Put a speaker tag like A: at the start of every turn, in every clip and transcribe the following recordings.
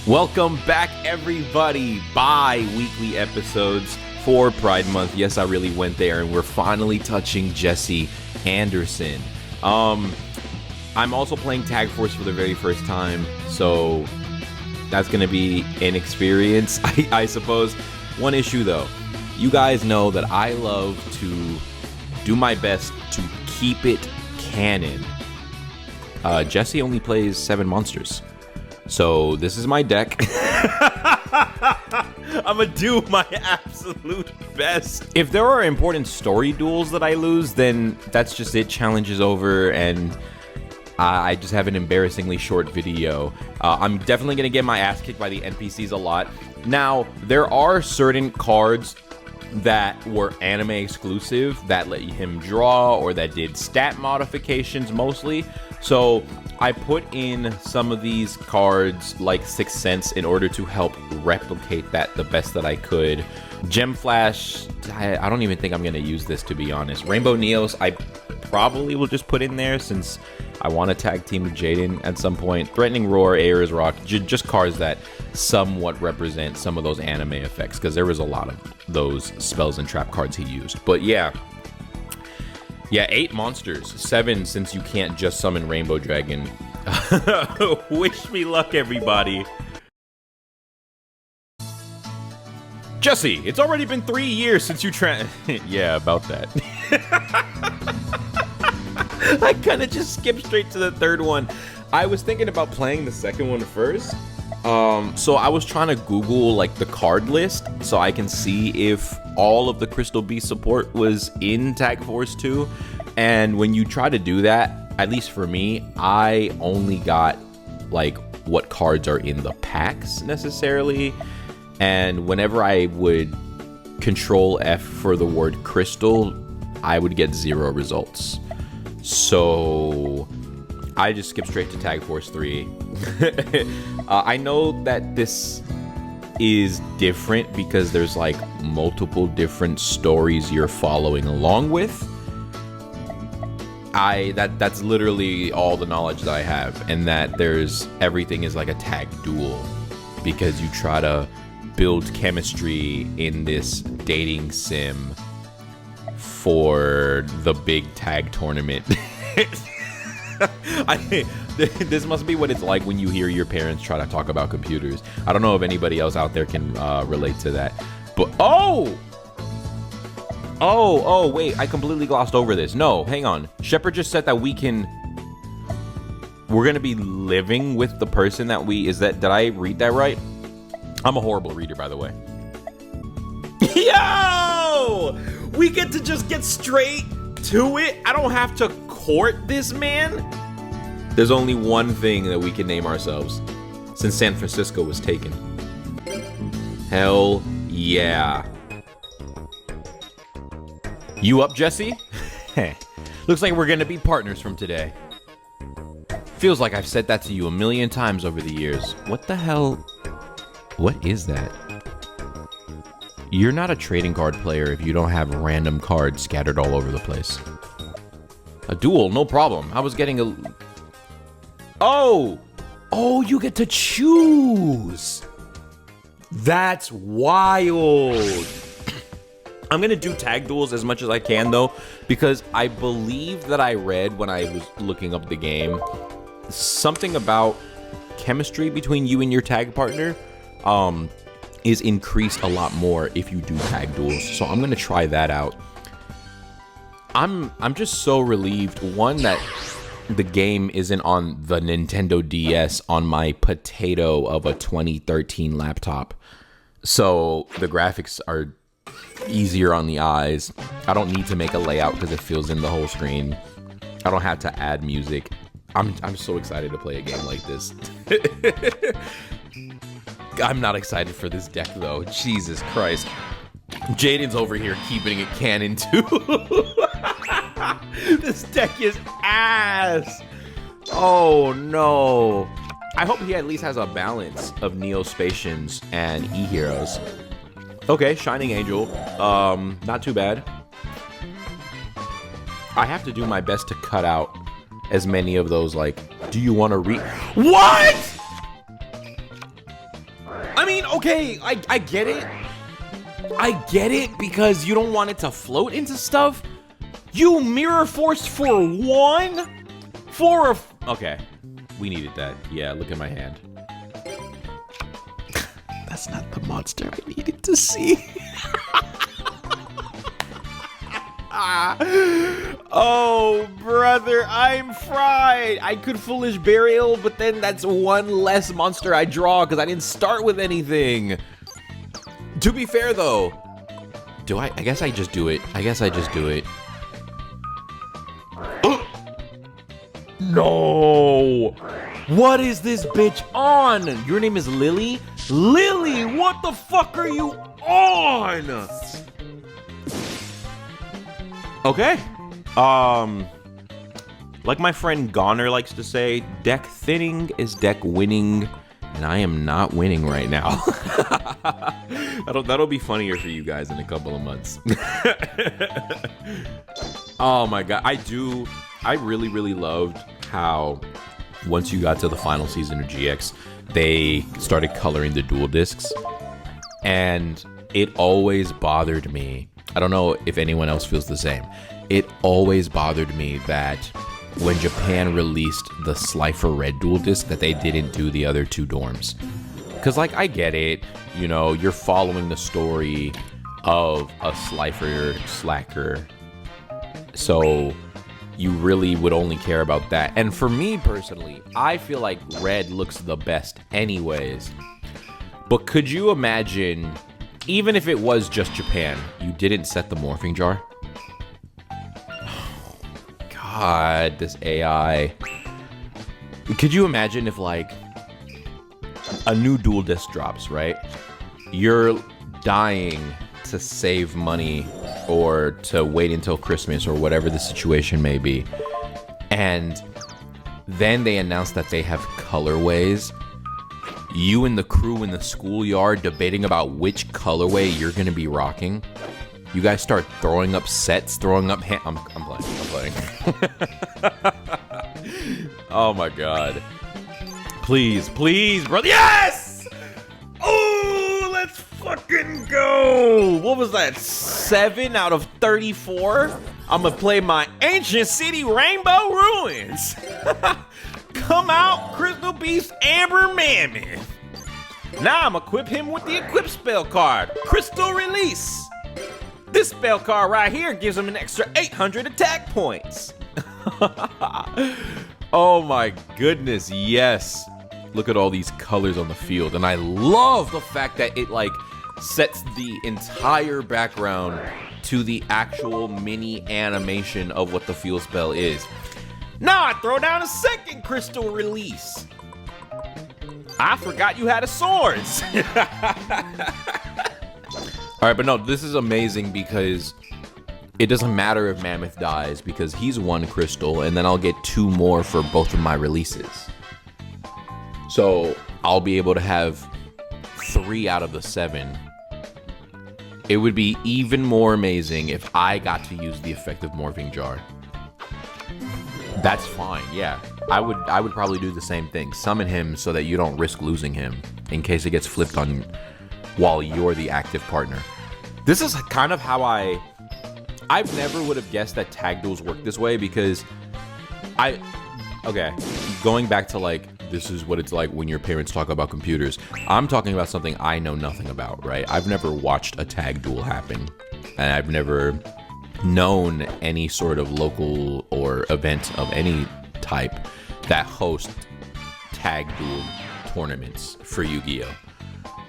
A: Welcome back, everybody. Bi-weekly episodes for Pride Month. Yes, I really went there, and we're finally touching Jesse Anderson. I'm also playing Tag Force for the very first time, so that's going to be an experience, I suppose. One issue, though. You guys know that I love to do my best to keep it canon. Jesse only plays 7 monsters. So this is my deck. I'm gonna do my absolute best. If there are important story duels that I lose, then that's just it. Challenge is over, and I just have an embarrassingly short video. I'm definitely gonna get my ass kicked by the NPCs a lot. Now, there are certain cards that were anime exclusive that let him draw or that did stat modifications mostly. So I put in some of these cards like Sixth Sense in order to help replicate that the best that I could. Gem Flash, I don't even think I'm going to use this, to be honest. Rainbow Neos, I probably will just put in there since I want to tag team with Jaden at some point. Threatening Roar, Air's Rock, just cards that somewhat represent some of those anime effects, because there was a lot of those spells and trap cards he used. But yeah, 8 monsters, 7 since you can't just summon Rainbow Dragon. Wish me luck, everybody. Jesse, it's already been 3 years since you yeah, about that. I kind of just skipped straight to the third one. I was thinking about playing the second one first. So I was trying to Google like the card list so I can see if all of the Crystal Beast support was in Tag Force 2. And when you try to do that, at least for me, I only got like what cards are in the packs necessarily. And whenever I would Control F for the word crystal, I would get 0 results. So I just skipped straight to Tag Force 3. I know that this is different because there's like multiple different stories you're following along with. That's literally all the knowledge that I have, and that everything is like a tag duel because you try to build chemistry in this dating sim for the big tag tournament. This must be what it's like when you hear your parents try to talk about computers. I don't know if anybody else out there can relate to that. But oh, wait, I completely glossed over this. No, hang on. Shepard just said that we're gonna be living with the person that did I read that right? I'm a horrible reader, by the way. Yo! We get to just get straight to it. I don't have to court this man. There's only one thing that we can name ourselves since San Francisco was taken. Hell yeah. You up, Jesse? Looks like we're gonna be partners from today. Feels like I've said that to you a million times over the years. What the hell? What is that? You're not a trading card player if you don't have random cards scattered all over the place. A duel, no problem. I was getting a... Oh, you get to choose. That's wild. I'm going to do tag duels as much as I can, though, because I believe that I read when I was looking up the game something about chemistry between you and your tag partner is increased a lot more if you do tag duels. So I'm going to try that out. I'm just so relieved, one, that the game isn't on the Nintendo DS on my potato of a 2013 laptop. So the graphics are easier on the eyes. I don't need to make a layout because it fills in the whole screen. I don't have to add music. I'm so excited to play a game like this. I'm not excited for this deck though. Jesus Christ. Jaden's over here keeping it canon too. This deck is ass. Oh no. I hope he at least has a balance of Neospatians and E-Heroes. Okay, Shining Angel. Not too bad. I have to do my best to cut out as many of those, like, do you want to read? What? mean, okay, I get it. I get it because you don't want it to float into stuff. You mirror force for one? Okay, we needed that. Yeah, look at my hand. That's not the monster I needed to see. Oh, brother, I'm fried. I could Foolish Burial, but then that's one less monster I draw because I didn't start with anything. To be fair, though, I guess I just do it. No! What is this bitch on? Your name is Lily? Lily, what the fuck are you on? Okay. Like my friend Goner likes to say, deck thinning is deck winning, and I am not winning right now. That'll be funnier for you guys in a couple of months. Oh my god, I really loved how once you got to the final season of GX, they started coloring the dual discs, and it always bothered me. I don't know if anyone else feels the same. It always bothered me that when Japan released the Slifer Red dual disc that they didn't do the other two dorms. Because, like, I get it. You know, you're following the story of a Slifer Slacker. So you really would only care about that. And for me personally, I feel like red looks the best anyways. But could you imagine, even if it was just Japan, you didn't set the morphing jar? Oh, God, this AI. Could you imagine if, like, a new dual disc drops, right? You're dying to save money or to wait until Christmas or whatever the situation may be. And then they announce that they have colorways. You and the crew in the schoolyard debating about which colorway you're going to be rocking. You guys start throwing up sets, throwing up I'm playing. Oh my god. Please, brother. Yes! Oh, let's fucking go. What was that? 7 out of 34? I'm gonna play my Ancient City Rainbow Ruins. Come out, Crystal Beast Amber Mammoth. Now I'm equip him with the equip spell card, Crystal Release. This spell card right here gives him an extra 800 attack points. Oh my goodness, yes. Look at all these colors on the field, and I love the fact that it like sets the entire background to the actual mini animation of what the field spell is. Now I throw down a second Crystal Release. I forgot you had a swords. All right, but no, this is amazing because it doesn't matter if Mammoth dies because he's 1 crystal, and then I'll get 2 more for both of my releases. So I'll be able to have 3 out of the 7. It would be even more amazing if I got to use the effective morphing jar. That's fine, yeah. I would probably do the same thing. Summon him so that you don't risk losing him in case it gets flipped on while you're the active partner. This is kind of how I never would have guessed that tag duels work this way because okay, going back to like, this is what it's like when your parents talk about computers. I'm talking about something I know nothing about, right? I've never watched a tag duel happen, and I've never known any sort of local or event of any type that host tag duel tournaments for Yu-Gi-Oh!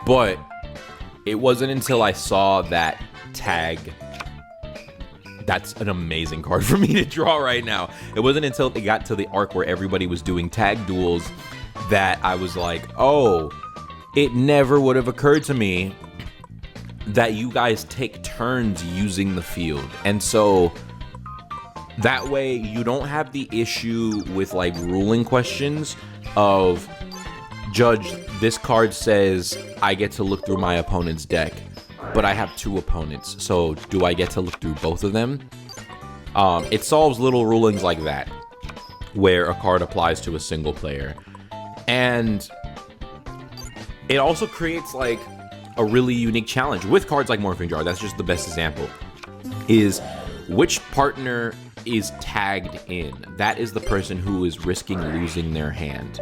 A: But it wasn't until I saw that tag. That's an amazing card for me to draw right now. It wasn't until it got to the arc where everybody was doing tag duels that I was like, oh, it never would have occurred to me that you guys take turns using the field. And so that way you don't have the issue with like ruling questions of, Judge, this card says I get to look through my opponent's deck, but I have 2 opponents, so do I get to look through both of them? It solves little rulings like that, where a card applies to a single player. And it also creates like a really unique challenge with cards like Morphing Jar. That's just the best example. Is which partner is tagged in? That is the person who is risking losing their hand.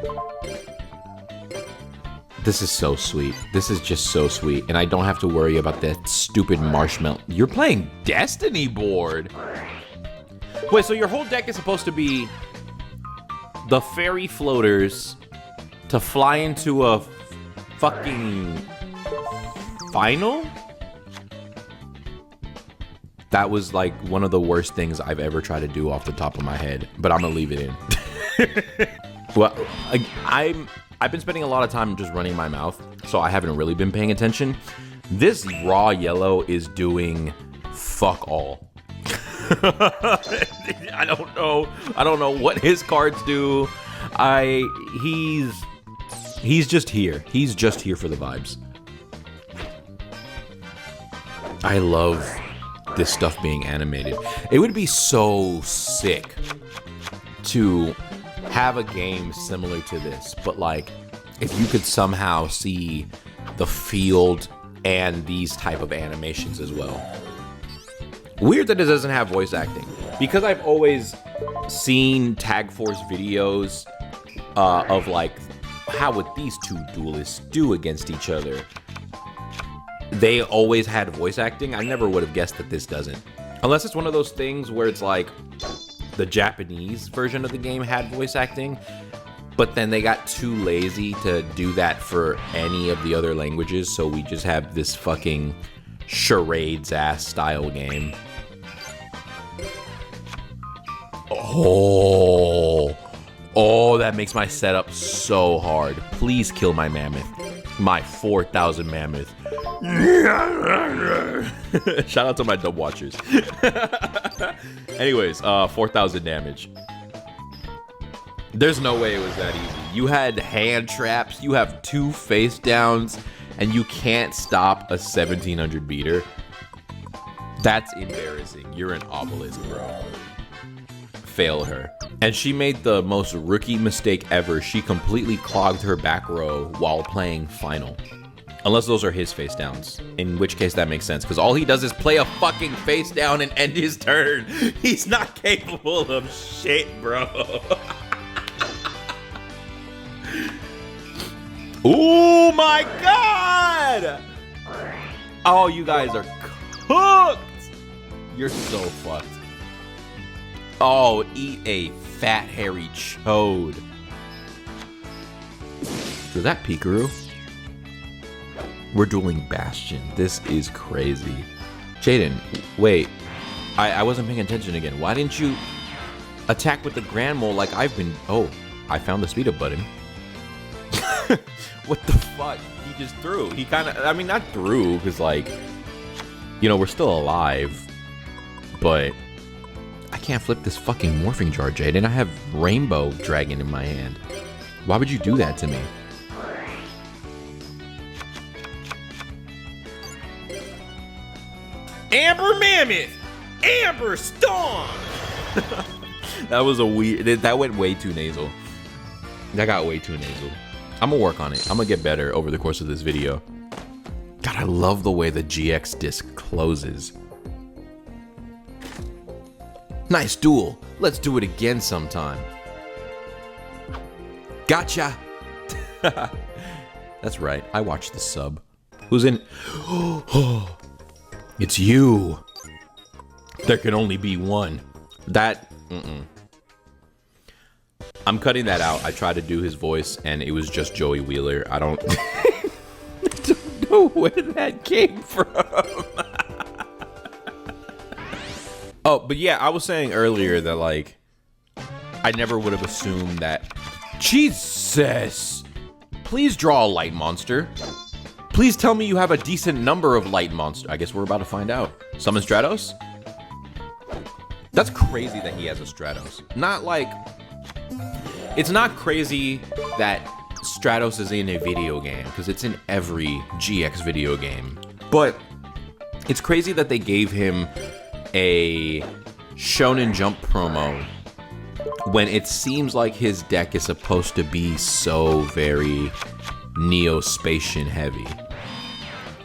A: This is so sweet. This is just so sweet. And I don't have to worry about that stupid marshmallow. You're playing Destiny board. Wait, so your whole deck is supposed to be the fairy floaters to fly into a fucking final? That was like one of the worst things I've ever tried to do off the top of my head, but I'm gonna leave it in. Well, I've been spending a lot of time just running my mouth, so I haven't really been paying attention. This raw yellow is doing fuck all. I don't know what his cards do. He's just here. He's just here for the vibes. I love this stuff being animated. It would be so sick to have a game similar to this, but like if you could somehow see the field and these type of animations as well. Weird that it doesn't have voice acting, because I've always seen Tag Force videos of like, how would these two duelists do against each other? They always had voice acting. I never would have guessed that this doesn't. Unless it's one of those things where it's like the Japanese version of the game had voice acting, but then they got too lazy to do that for any of the other languages, so we just have this fucking charades ass style game. Oh, that makes my setup so hard. Please kill my mammoth. My 4,000 mammoth. Shout out to my dub watchers. Anyways, 4,000 damage. There's no way it was that easy. You had hand traps, you have 2 face downs, and you can't stop a 1700 beater. That's embarrassing. You're an obelisk, bro. Fail her. And she made the most rookie mistake ever. She completely clogged her back row while playing final. Unless those are his face downs, in which case that makes sense, because all he does is play a fucking face down and end his turn. He's not capable of shit, bro. Oh my god! Oh, you guys are cooked. You're so fucked. Oh, eat a fat hairy chode. Is that Pikachu? We're dueling Bastion. This is crazy. Jaden, wait. I wasn't paying attention again. Why didn't you attack with the Grand Mole like I've been... Oh, I found the speed up button. What the fuck? He just threw. He kind of... I mean, not threw, because, like... You know, we're still alive. But... I can't flip this fucking Morphing Jar, Jaden. I have Rainbow Dragon in my hand. Why would you do that to me? Amber Mammoth! Amber Storm! That was a weird... That went way too nasal. That got way too nasal. I'm gonna work on it. I'm gonna get better over the course of this video. God, I love the way the GX disc closes. Nice duel. Let's do it again sometime. Gotcha. That's right. I watched the sub. Who's in? It's you. There can only be one. That. I'm cutting that out. I tried to do his voice, and it was just Joey Wheeler. I don't know where that came from. Oh, but yeah, I was saying earlier that, like, I never would have assumed that... Jesus! Please draw a light monster. Please tell me you have a decent number of light monsters. I guess we're about to find out. Summon Stratos? That's crazy that he has a Stratos. Not like... It's not crazy that Stratos is in a video game, because it's in every GX video game. But it's crazy that they gave him a Shonen Jump promo when it seems like his deck is supposed to be so very Neospatian heavy.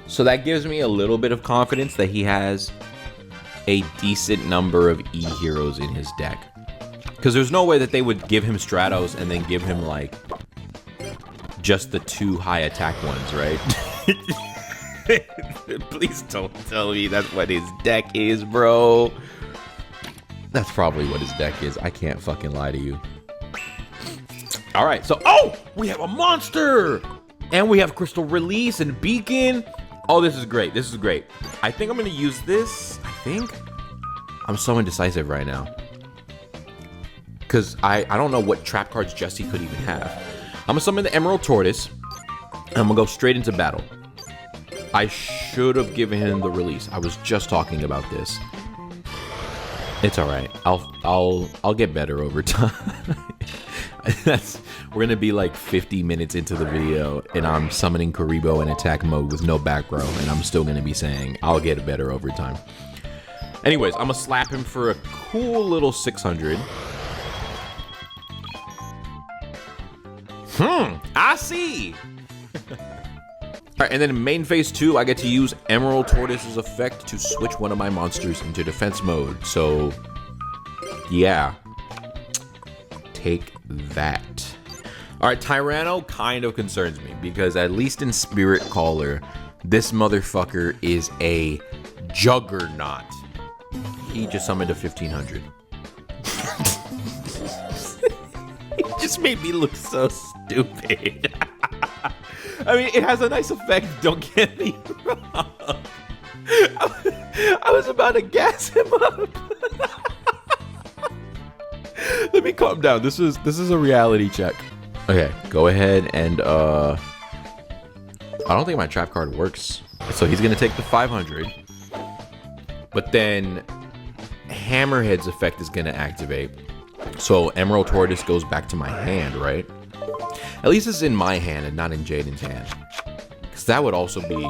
A: So that gives me a little bit of confidence that he has a decent number of E heroes in his deck. Because there's no way that they would give him Stratos and then give him like just the 2 high attack ones, right? Please don't tell me that's what his deck is, bro. That's probably what his deck is. I can't fucking lie to you. All right, so, oh, we have a monster and we have Crystal Release and Beacon. Oh, this is great. This is great. I think I'm going to use this. I'm so indecisive right now. Because I don't know what trap cards Jesse could even have. I'm going to summon the Emerald Tortoise. And I'm going to go straight into battle. I should have given him the release. I was just talking about this. It's all right. I'll get better over time. We're gonna be like 50 minutes into the video and I'm summoning Karibo in attack mode with no back row, and I'm still gonna be saying I'll get better over time. Anyways, I'm gonna slap him for a cool little 600. I see. All right, and then in main phase 2, I get to use Emerald Tortoise's effect to switch one of my monsters into defense mode. So, yeah. Take that. All right, Tyranno kind of concerns me because at least in Spirit Caller, this motherfucker is a juggernaut. He just summoned a 1500. It just made me look so stupid. I mean, it has a nice effect, don't get me wrong. I was about to gas him up. Let me calm down. This is a reality check. Okay, go ahead and I don't think my trap card works. So he's gonna take the 500. But then Hammerhead's effect is gonna activate. So Emerald Tortoise goes back to my hand, right? At least it's in my hand and not in Jaden's hand. Because that would also be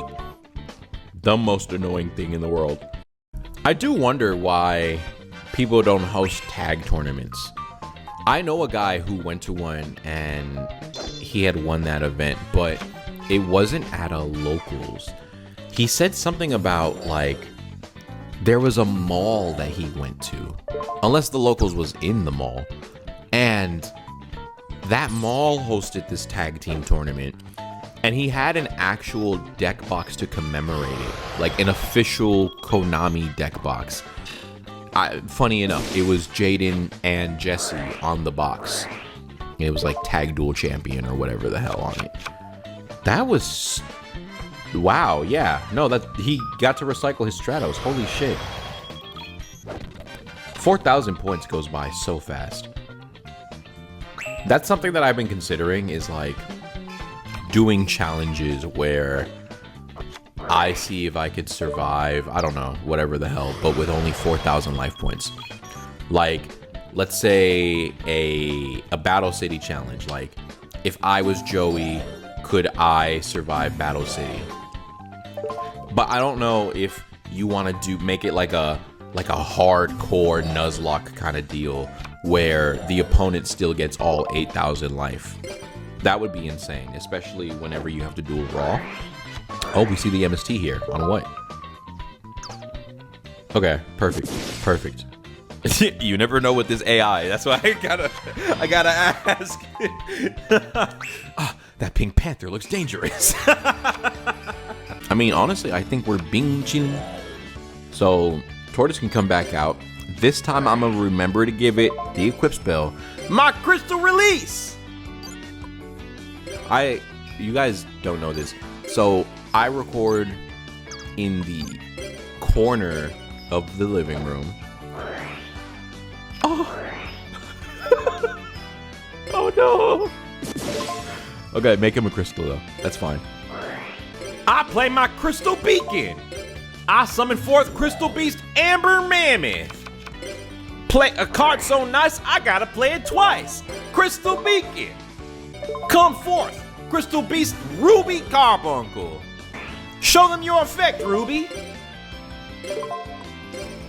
A: the most annoying thing in the world. I do wonder why people don't host tag tournaments. I know a guy who went to one and he had won that event, but it wasn't at a locals. He said something about like there was a mall that he went to, unless the locals was in the mall, and that mall hosted this tag team tournament, and he had an actual deck box to commemorate it, like an official Konami deck box. Funny enough, it was Jaden and Jesse on the box. It was like Tag Duel Champion or whatever the hell on it. That was... wow, yeah. No, that he got to recycle his Stratos. Holy shit. 4,000 points goes by so fast. That's something that I've been considering, is like doing challenges where I see if I could survive, I don't know, whatever the hell, but with only 4,000 life points. Like, let's say a Battle City challenge. Like, if I was Joey, could I survive Battle City? But I don't know if you want to make it like a hardcore Nuzlocke kind of deal where the opponent still gets all 8,000 life. That would be insane, especially whenever you have to duel Raw. Oh, we see the MST here. On what? Okay, perfect. Perfect. You never know with this AI. That's why I gotta ask. That Pink Panther looks dangerous. I mean, honestly, I think we're binging. So, Tortoise can come back out. This time, I'm gonna remember to give it the equip spell, my Crystal Release. You guys don't know this. So, I record in the corner of the living room. Oh. Oh no. Okay, make him a crystal though. That's fine. I play my Crystal Beacon. I summon forth Crystal Beast Amber Mammoth. Play a card so nice, I gotta play it twice. Crystal Beacon. Come forth, Crystal Beast Ruby Carbuncle. Show them your effect, Ruby.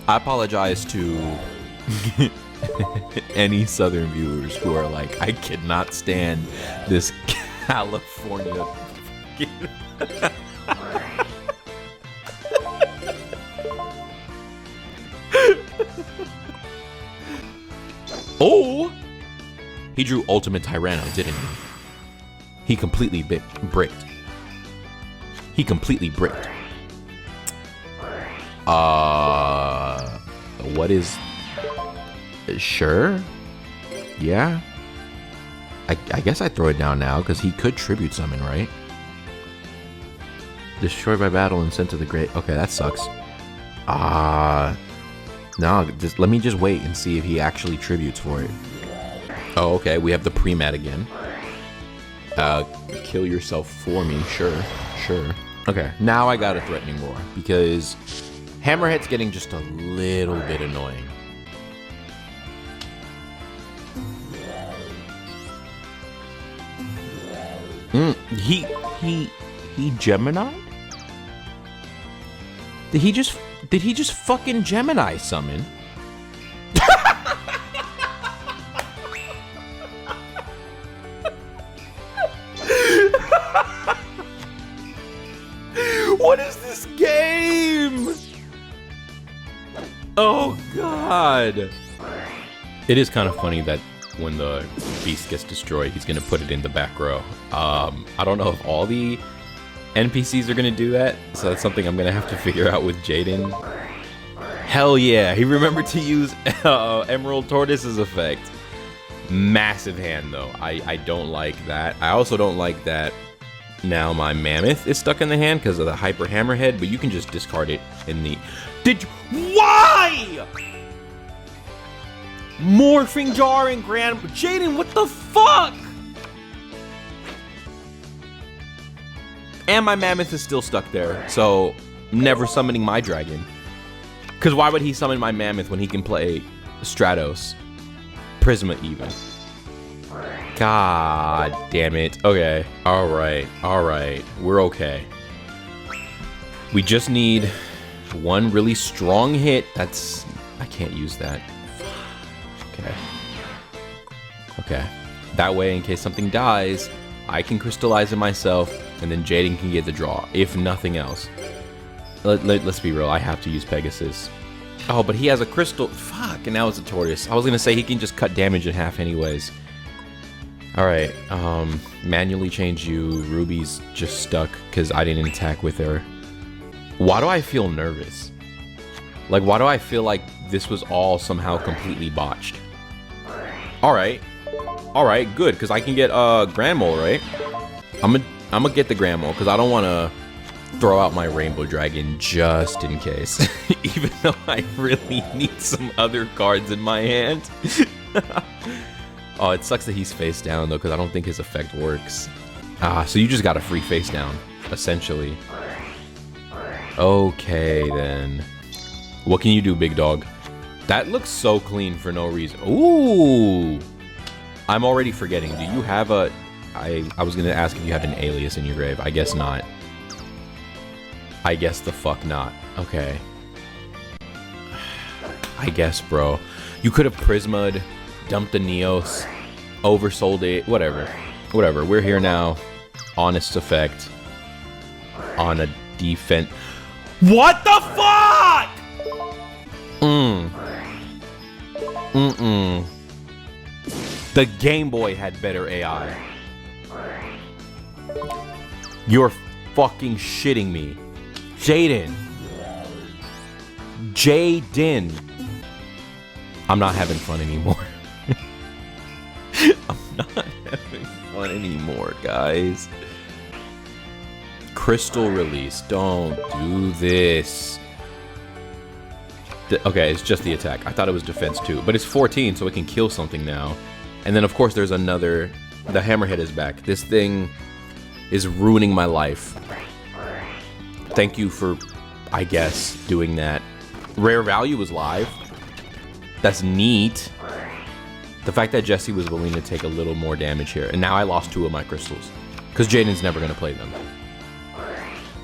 A: I apologize to any Southern viewers who are like, I cannot stand this California fucking... Oh! He drew Ultimate Tyranno, didn't he? He completely bricked. He completely bricked. What is... Sure? Yeah? I guess I throw it down now, because he could tribute summon, right? Destroyed by battle and sent to the grave. Okay, that sucks. No, let me just wait and see if he actually tributes for it. Oh, okay, we have the pre-mat again. Kill yourself for me, sure. Okay, now I got a threatening roar, because Hammerhead's getting just a little bit annoying. He Gemini? Did he just fucking Gemini summon? What is this game? Oh god. It is kind of funny that when the beast gets destroyed, he's gonna put it in the back row. I don't know if all the NPCs are gonna do that, so that's something I'm gonna have to figure out with Jaden. Hell yeah, he remembered to use Emerald Tortoise's effect. Massive hand though. I don't like that. I also don't like that now my Mammoth is stuck in the hand because of the Hyper Hammerhead, but you can just discard it in the... Why? Morphing Jar and Grand... Jaden, what the fuck? And my Mammoth is still stuck there, so I'm never summoning my dragon. Because why would he summon my Mammoth when he can play Stratos? Prisma even. God damn it. Okay. Alright. We're okay. We just need one really strong hit. That's... I can't use that. Okay. That way, in case something dies, I can crystallize it myself, and then Jaden can get the draw, if nothing else. Let's be real, I have to use Pegasus. Oh, but he has a crystal. Fuck, and now it's a tortoise. I was gonna say he can just cut damage in half anyways. Alright, manually change you. Ruby's just stuck because I didn't attack with her. Why do I feel nervous? Like, why do I feel like this was all somehow completely botched? Alright, good, because I can get Grand Mole, right? I'm gonna get the Grand Mole because I don't want to throw out my Rainbow Dragon just in case. Even though I really need some other cards in my hand. Oh, it sucks that he's face down though, because I don't think his effect works. So you just got a free face down, essentially. Okay, then. What can you do, big dog? That looks so clean for no reason. Ooh! I'm already forgetting. Do you have a... I was going to ask if you had an alias in your grave. I guess not. I guess the fuck not. Okay. I guess, bro. You could have Prisma'd, dumped the Neos, oversold it, whatever. Whatever. We're here now. Honest effect. On a defense... What the fuck?! The Game Boy had better AI. You're fucking shitting me. Jaden. I'm not having fun anymore. I'm not having fun anymore, guys. Crystal release. Don't do this. Okay, it's just the attack. I thought it was defense too, but it's 14, so it can kill something now. And then, of course, there's another... The Hammerhead is back. This thing is ruining my life. Thank you for, I guess, doing that. Rare value was live. That's neat. The fact that Jesse was willing to take a little more damage here. And now I lost 2 of my crystals. Because Jaden's never going to play them.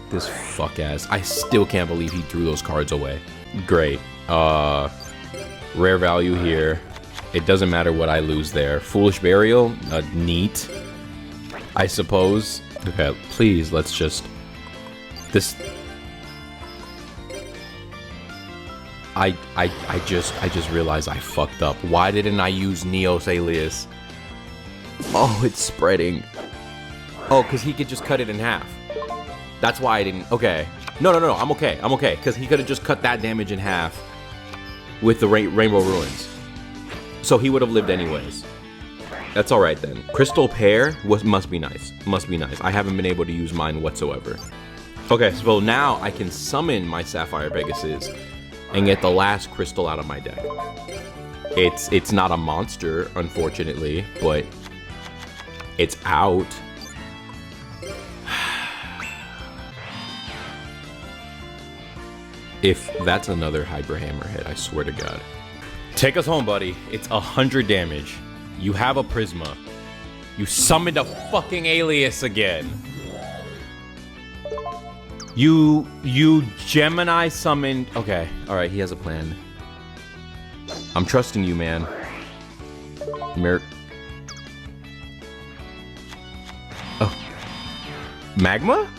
A: This fuck-ass. I still can't believe he threw those cards away. Great. Rare value here. It doesn't matter what I lose there. Foolish Burial, neat, I suppose. Okay, please, let's just... This... I just realized I fucked up. Why didn't I use Neo's alias? Oh, it's spreading. Oh, because he could just cut it in half. That's why I didn't... Okay. No, I'm okay. I'm okay. Because he could have just cut that damage in half with the Rainbow Ruins. So he would have lived anyways. That's alright then. Crystal Pear must be nice. Must be nice. I haven't been able to use mine whatsoever. Okay, so now I can summon my Sapphire Pegasus and get the last crystal out of my deck. It's not a monster, unfortunately, but it's out. If that's another Hydra Hammerhead, I swear to God. Take us home, buddy. It's 100 damage. You have a Prisma. You summoned a fucking alias again. You Gemini summoned... Okay, alright, he has a plan. I'm trusting you, man. Oh. Magma?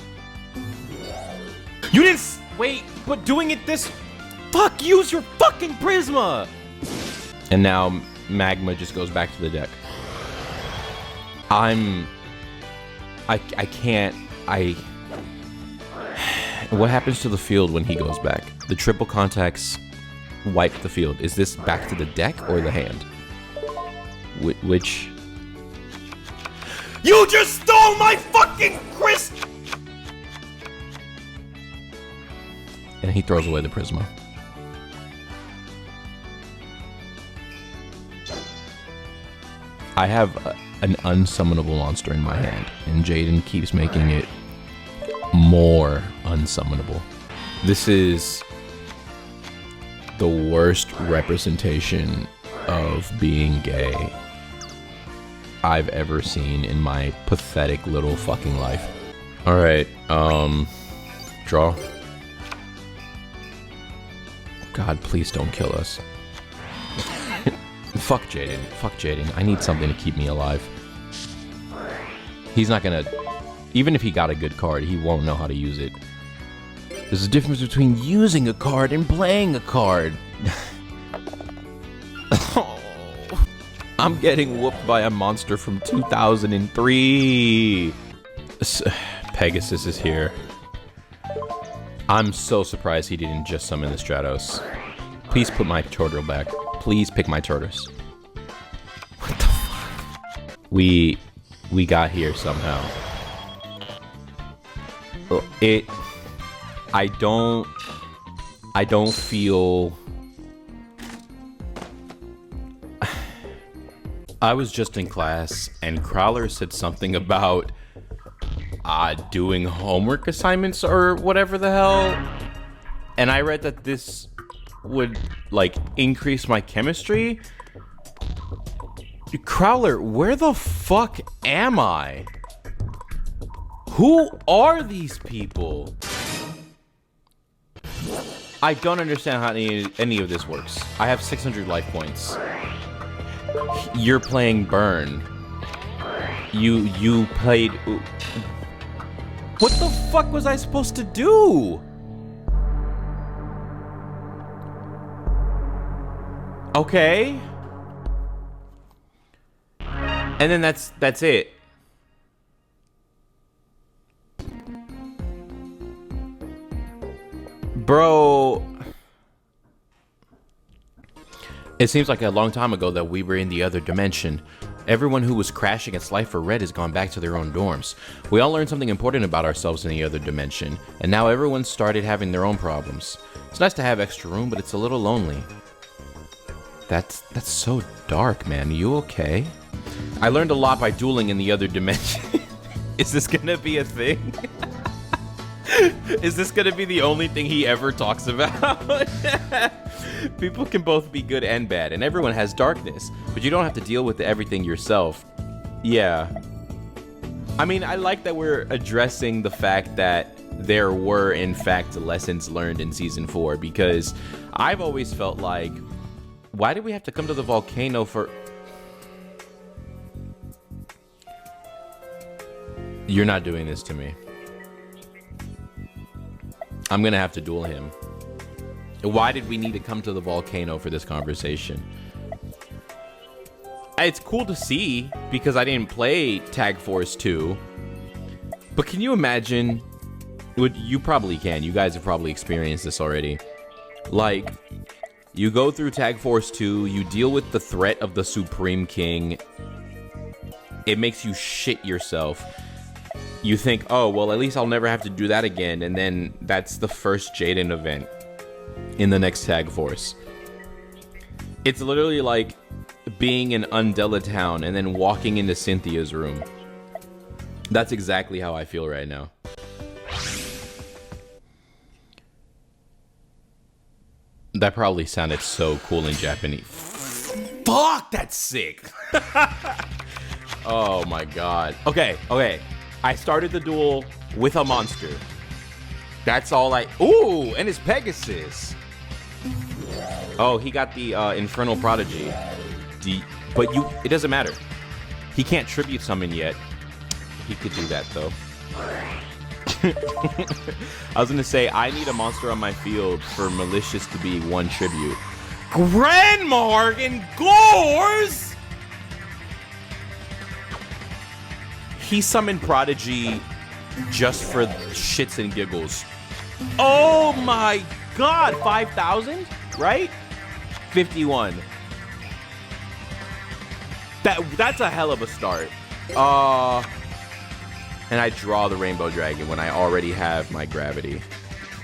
A: You didn't... Wait, but doing it this... Fuck, use your fucking Prisma! And now Magma just goes back to the deck. I can't... What happens to the field when he goes back? The triple contacts wipe the field. Is this back to the deck or the hand? Which... You just stole my fucking crystal! And he throws away the Prisma. I have an unsummonable monster in my hand, and Jaden keeps making it more unsummonable. This is the worst representation of being gay I've ever seen in my pathetic little fucking life. Alright, draw. God, please don't kill us. Fuck Jaden. Fuck Jaden. I need something to keep me alive. He's not gonna... Even if he got a good card, he won't know how to use it. There's a difference between using a card and playing a card. Oh, I'm getting whooped by a monster from 2003. Pegasus is here. I'm so surprised he didn't just summon the Stratos. Please put my Turtle back. Please pick my Turtles. What the fuck? We got here somehow. I don't feel... I was just in class and Crowler said something about doing homework assignments or whatever the hell. And I read that this would like increase my chemistry. Crowler, where the fuck am I? Who are these people? I don't understand how any of this works. I have 600 life points. You're playing Burn. You played... What the fuck was I supposed to do? Okay. And then that's it. Bro. It seems like a long time ago that we were in the other dimension. Everyone who was crashing its life for red has gone back to their own dorms. We all learned something important about ourselves in the other dimension, and now everyone started having their own problems. It's nice to have extra room, but it's a little lonely. That's so dark, man. You okay? I learned a lot by dueling in the other dimension. Is this gonna be a thing? Is this gonna be the only thing he ever talks about? People can both be good and bad, and everyone has darkness, but you don't have to deal with everything yourself. Yeah. I mean, I like that we're addressing the fact that there were, in fact, lessons learned in Season 4, because I've always felt like, why did we have to come to the volcano for... You're not doing this to me. I'm gonna have to duel him. Why did we need to come to the volcano for this conversation? It's cool to see because I didn't play Tag Force 2. But can you imagine? You probably can. You guys have probably experienced this already. Like, you go through Tag Force 2, you deal with the threat of the Supreme King. It makes you shit yourself. You think, oh, well, at least I'll never have to do that again. And then that's the first Jaden event in the next Tag Force. It's literally like being in Undella Town and then walking into Cynthia's room. That's exactly how I feel right now. That probably sounded so cool in Japanese. Fuck, that's sick. Oh my god. Okay. I started the duel with a monster. That's all I... Ooh, and it's Pegasus. Oh, he got the Infernal Prodigy. But it doesn't matter. He can't tribute summon yet. He could do that, though. I was gonna say, I need a monster on my field for Malicious to be one tribute. Grandmarg Gores! He summoned Prodigy just for shits and giggles. Oh my god, 5,000? Right? 51. That's a hell of a start. And I draw the Rainbow Dragon when I already have my Gravity.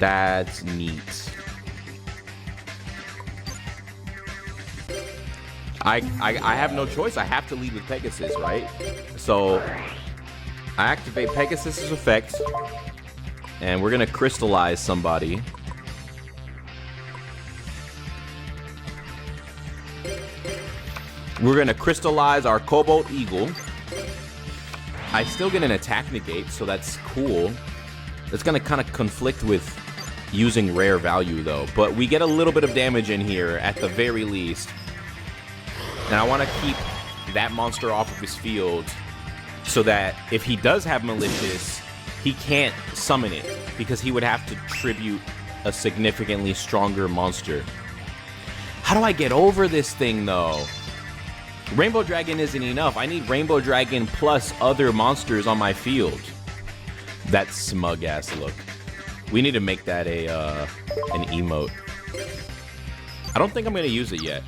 A: That's neat. I have no choice. I have to lead with Pegasus, right? So I activate Pegasus's effect, and we're gonna crystallize somebody. We're gonna crystallize our Cobalt Eagle. I still get an attack negate, so that's cool. It's gonna kind of conflict with using rare value though, but we get a little bit of damage in here at the very least. And I want to keep that monster off of his field so that if he does have Malicious, he can't summon it because he would have to tribute a significantly stronger monster. How do I get over this thing though? Rainbow Dragon isn't enough. I need Rainbow Dragon plus other monsters on my field. That smug ass look. We need to make that an emote. I don't think I'm gonna use it yet.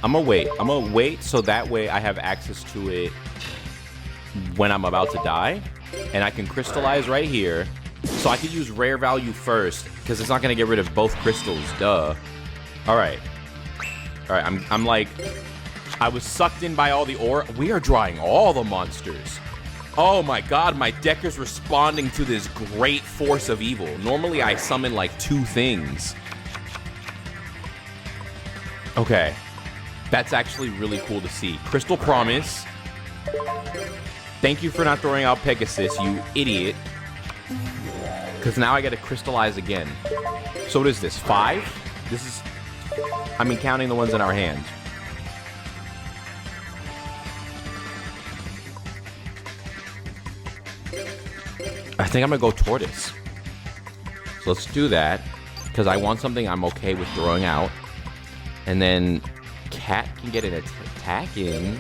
A: I'm gonna wait so that way I have access to it when I'm about to die, and I can crystallize right here. So I could use rare value first because it's not gonna get rid of both crystals. Duh. All right. I'm like. I was sucked in by all the aura. We are drawing all the monsters. Oh my god, my deck is responding to this great force of evil. Normally I summon like 2 things. Okay. That's actually really cool to see. Crystal Promise. Thank you for not throwing out Pegasus, you idiot. Because now I gotta crystallize again. So what is this, 5? This is... I mean, counting the ones in our hand. I think I'm gonna go Tortoise. So let's do that, because I want something I'm okay with throwing out. And then Cat can get an attack in.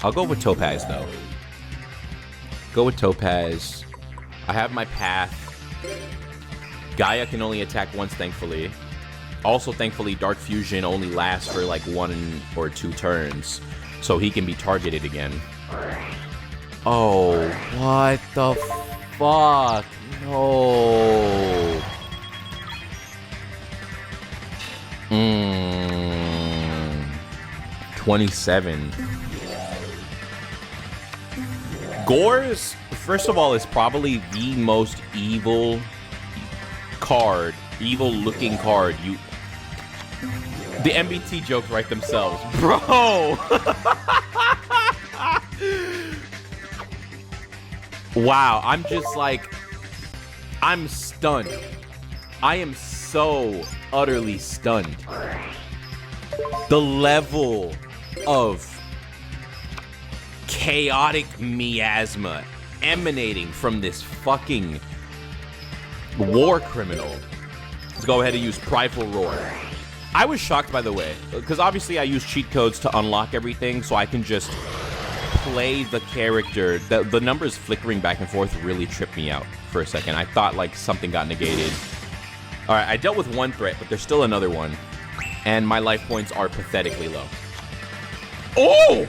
A: I'll go with Topaz, though. Go with Topaz. I have my path. Gaia can only attack once, thankfully. Also, thankfully, Dark Fusion only lasts for like 1 or 2 turns. So he can be targeted again. Oh, what the fuck? No. 27. Gores, first of all, is probably the most evil card, evil-looking card. The MBT jokes write themselves, bro. Wow, I'm just like, I'm stunned. I am so utterly stunned. The level of chaotic miasma emanating from this fucking war criminal. Let's go ahead and use Prideful Roar. I was shocked, by the way, because obviously I use cheat codes to unlock everything, so I can just play the character. The numbers flickering back and forth really tripped me out for a second. I thought like something got negated. All right, I dealt with one threat, but there's still another one, and my life points are pathetically low. Oh!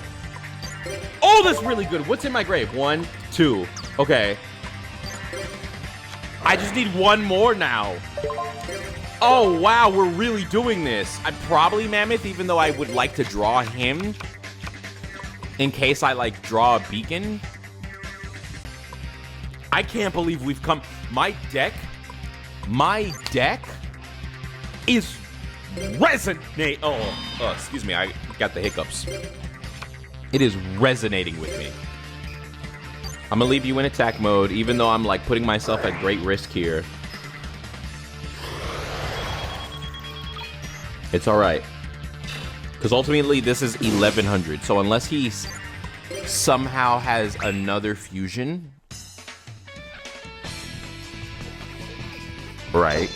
A: Oh, that's really good. What's in my grave? 1, 2. Okay. I just need one more now. Oh, wow, we're really doing this. I'd probably Mammoth, even though I would like to draw him in case I, like, draw a beacon. I can't believe we've come... My deck is resonate. Oh, excuse me, I got the hiccups. It is resonating with me. I'm gonna leave you in attack mode, even though I'm, like, putting myself at great risk here. It's alright. Because ultimately, this is 1100. So unless he somehow has another fusion... Right.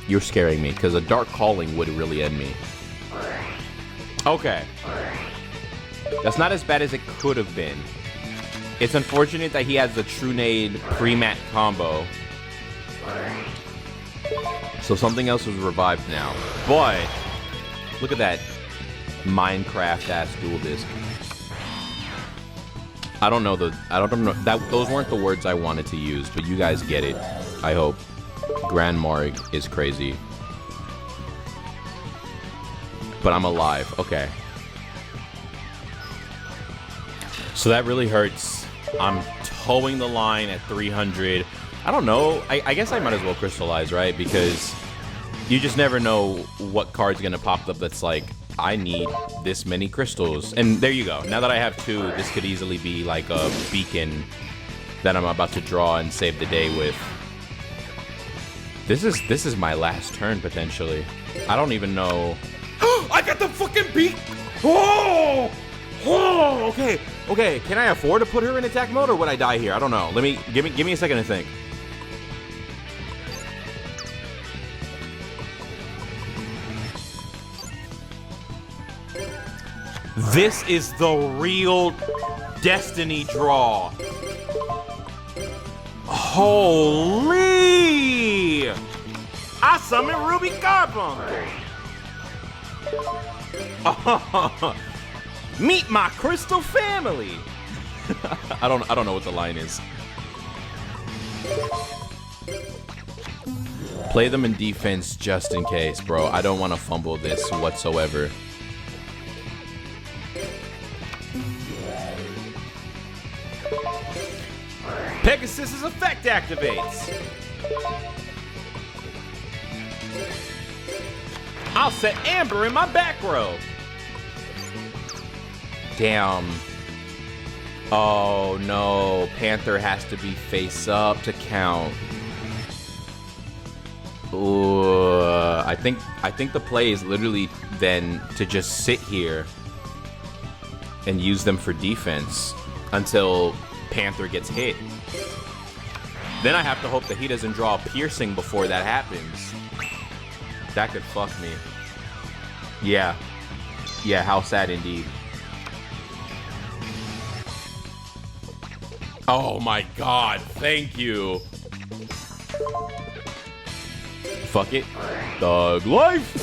A: You're scaring me, because a Dark Calling would really end me. Okay. That's not as bad as it could have been. It's unfortunate that he has the Trunade pre-mat combo. So something else was revived now. But look at that Minecraft-ass dual disc. I don't know those weren't the words I wanted to use, but you guys get it. I hope. Grand Marg is crazy. But I'm alive. Okay. So that really hurts. I'm towing the line at 300. I don't know. I guess I might as well crystallize, right? Because you just never know what card's gonna pop up that's like, I need this many crystals. And there you go. Now that I have 2, this could easily be like a beacon that I'm about to draw and save the day with. This is my last turn, potentially. I don't even know. I got the fucking beat! Oh! Oh, okay. Okay, can I afford to put her in attack mode or would I die here? I don't know. Give me a second to think. This is the real Destiny draw. Holy! I summoned Ruby Carbon. Meet my crystal family. I don't know what the line is. Play them in defense just in case, bro. I don't want to fumble this whatsoever. Pegasus's effect activates. I'll set Amber in my back row. Damn. Oh no, Panther has to be face up to count. Ooh, I think the play is literally then to just sit here and use them for defense until Panther gets hit. Then I have to hope that he doesn't draw a piercing before that happens. That could fuck me. Yeah. Yeah, how sad indeed. Oh my god, thank you. Fuck it. Thug life!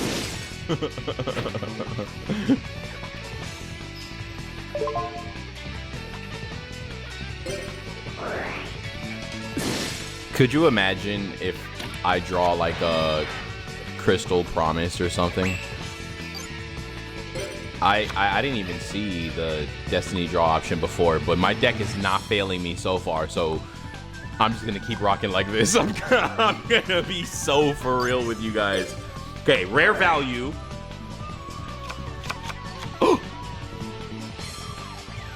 A: Could you imagine if I draw like a Crystal Promise or something? I didn't even see the Destiny draw option before, but my deck is not failing me so far, so I'm just gonna keep rocking like this. I'm gonna be so for real with you guys. Okay, rare value.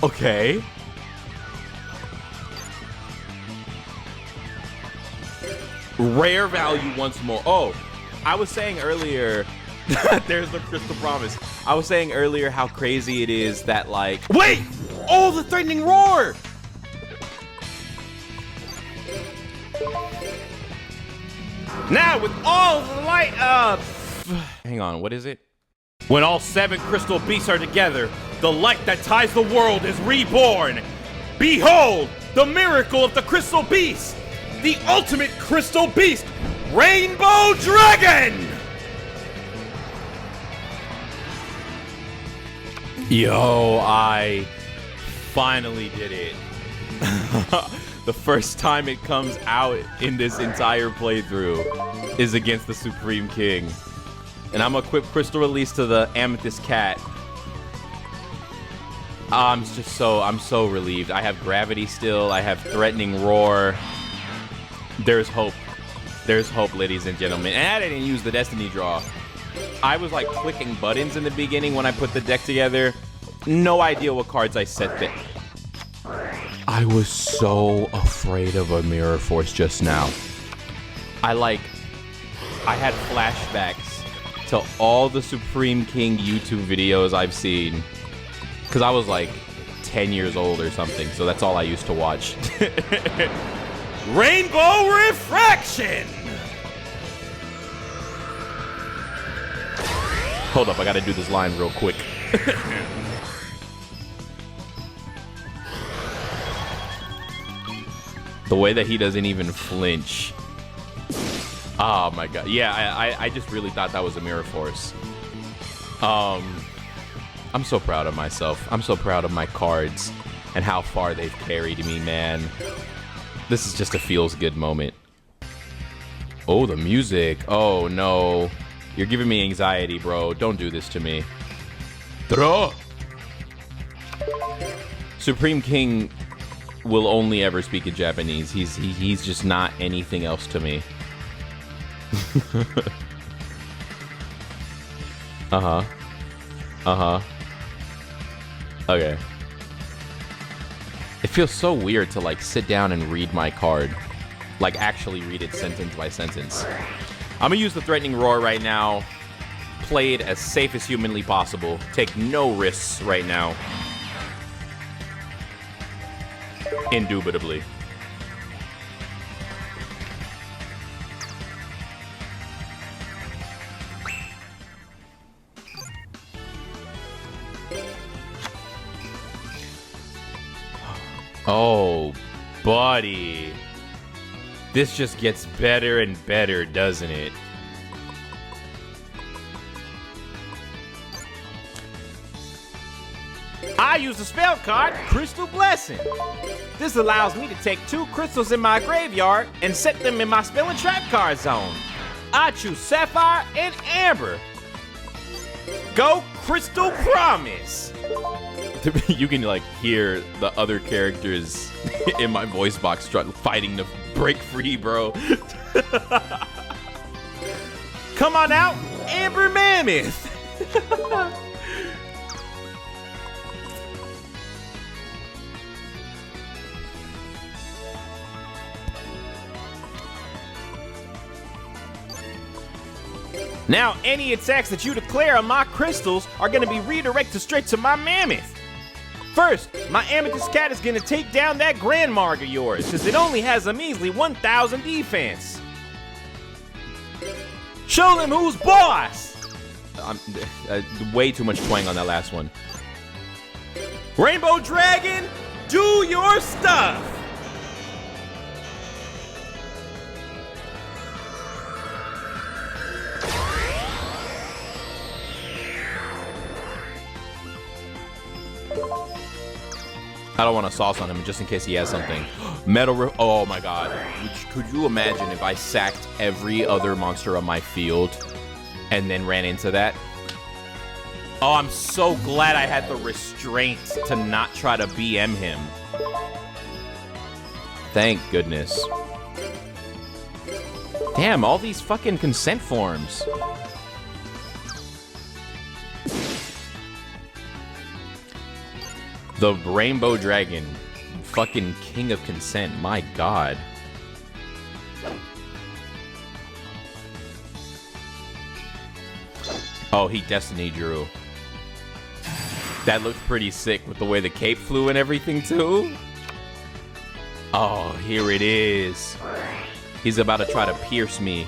A: Okay. Rare value once more. Oh, I was saying earlier, there's the Crystal Promise. I was saying earlier how crazy it is that, like, wait! Oh, the Threatening Roar! Now with all the light hang on, what is it? When all 7 crystal beasts are together, the light that ties the world is reborn. Behold, the miracle of the crystal beast, the ultimate crystal beast, Rainbow Dragon! Yo, I finally did it. The first time it comes out in this entire playthrough is against the Supreme King. And I'm equipped Crystal Release to the Amethyst Cat. I'm so relieved. I have Gravity still. I have Threatening Roar. There's hope. There's hope, ladies and gentlemen. And I didn't use the Destiny Draw. I was like clicking buttons in the beginning when I put the deck together. No idea what cards I set there. I was so afraid of a Mirror Force just now. I had flashbacks to all the Supreme King YouTube videos I've seen. Because I was like 10 years old or something, so that's all I used to watch. Rainbow Refraction! Hold up, I gotta do this line real quick. The way that he doesn't even flinch. Oh my god. Yeah, I just really thought that was a Mirror Force. I'm so proud of myself. I'm so proud of my cards and how far they've carried me, man. This is just a feels good moment. Oh, the music. Oh no. You're giving me anxiety, bro. Don't do this to me. Throw. Supreme King will only ever speak in Japanese. He's just not anything else to me. Uh-huh. Uh-huh. Okay. It feels so weird to like sit down and read my card. Like actually read it sentence by sentence. I'm gonna use the Threatening Roar right now. Play it as safe as humanly possible. Take no risks right now. Indubitably. Oh, buddy. This just gets better and better, doesn't it? I use the spell card, Crystal Blessing. This allows me to take 2 crystals in my graveyard and set them in my spell and trap card zone. I choose Sapphire and Amber. Go Crystal Promise. You can like hear the other characters in my voice box fighting to break free, bro. Come on out, Amber Mammoth. Now, any attacks that you declare on my crystals are going to be redirected straight to my Mammoth. First, my Amethyst Cat is going to take down that Grand Marg of yours, since it only has a measly 1,000 defense. Show them who's boss! Way too much twang on that last one. Rainbow Dragon, do your stuff! I don't want to sauce on him just in case he has something. Oh my god. Could you imagine if I sacked every other monster on my field and then ran into that? Oh, I'm so glad I had the restraint to not try to BM him. Thank goodness. Damn, all these fucking consent forms. The Rainbow Dragon, fucking king of consent, my god. Oh, he Destiny drew. That looked pretty sick with the way the cape flew and everything too. Oh, here it is. He's about to try to pierce me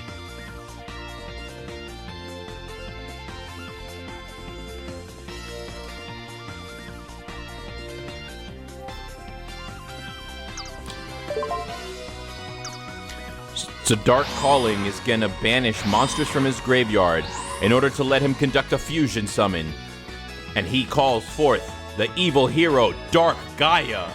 A: So Dark Calling is gonna banish monsters from his graveyard in order to let him conduct a fusion summon. And he calls forth the evil hero, Dark Gaia.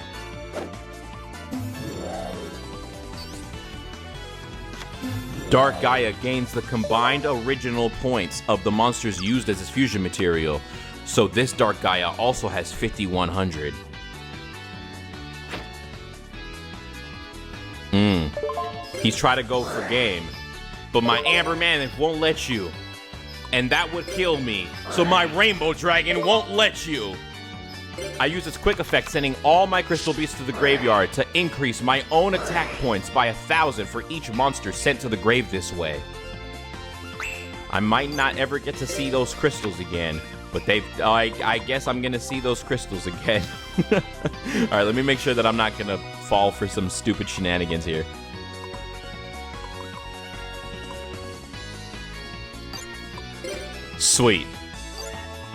A: Dark Gaia gains the combined original points of the monsters used as his fusion material. So this Dark Gaia also has 5,100. He's trying to go for game, but my Amber Mammoth won't let you. And that would kill me, so my Rainbow Dragon won't let you. I use its quick effect, sending all my Crystal Beasts to the graveyard to increase my own attack points by 1,000 for each monster sent to the grave this way. I might not ever get to see those crystals again, but I guess I'm gonna see those crystals again. Alright, let me make sure that I'm not gonna fall for some stupid shenanigans here. Sweet.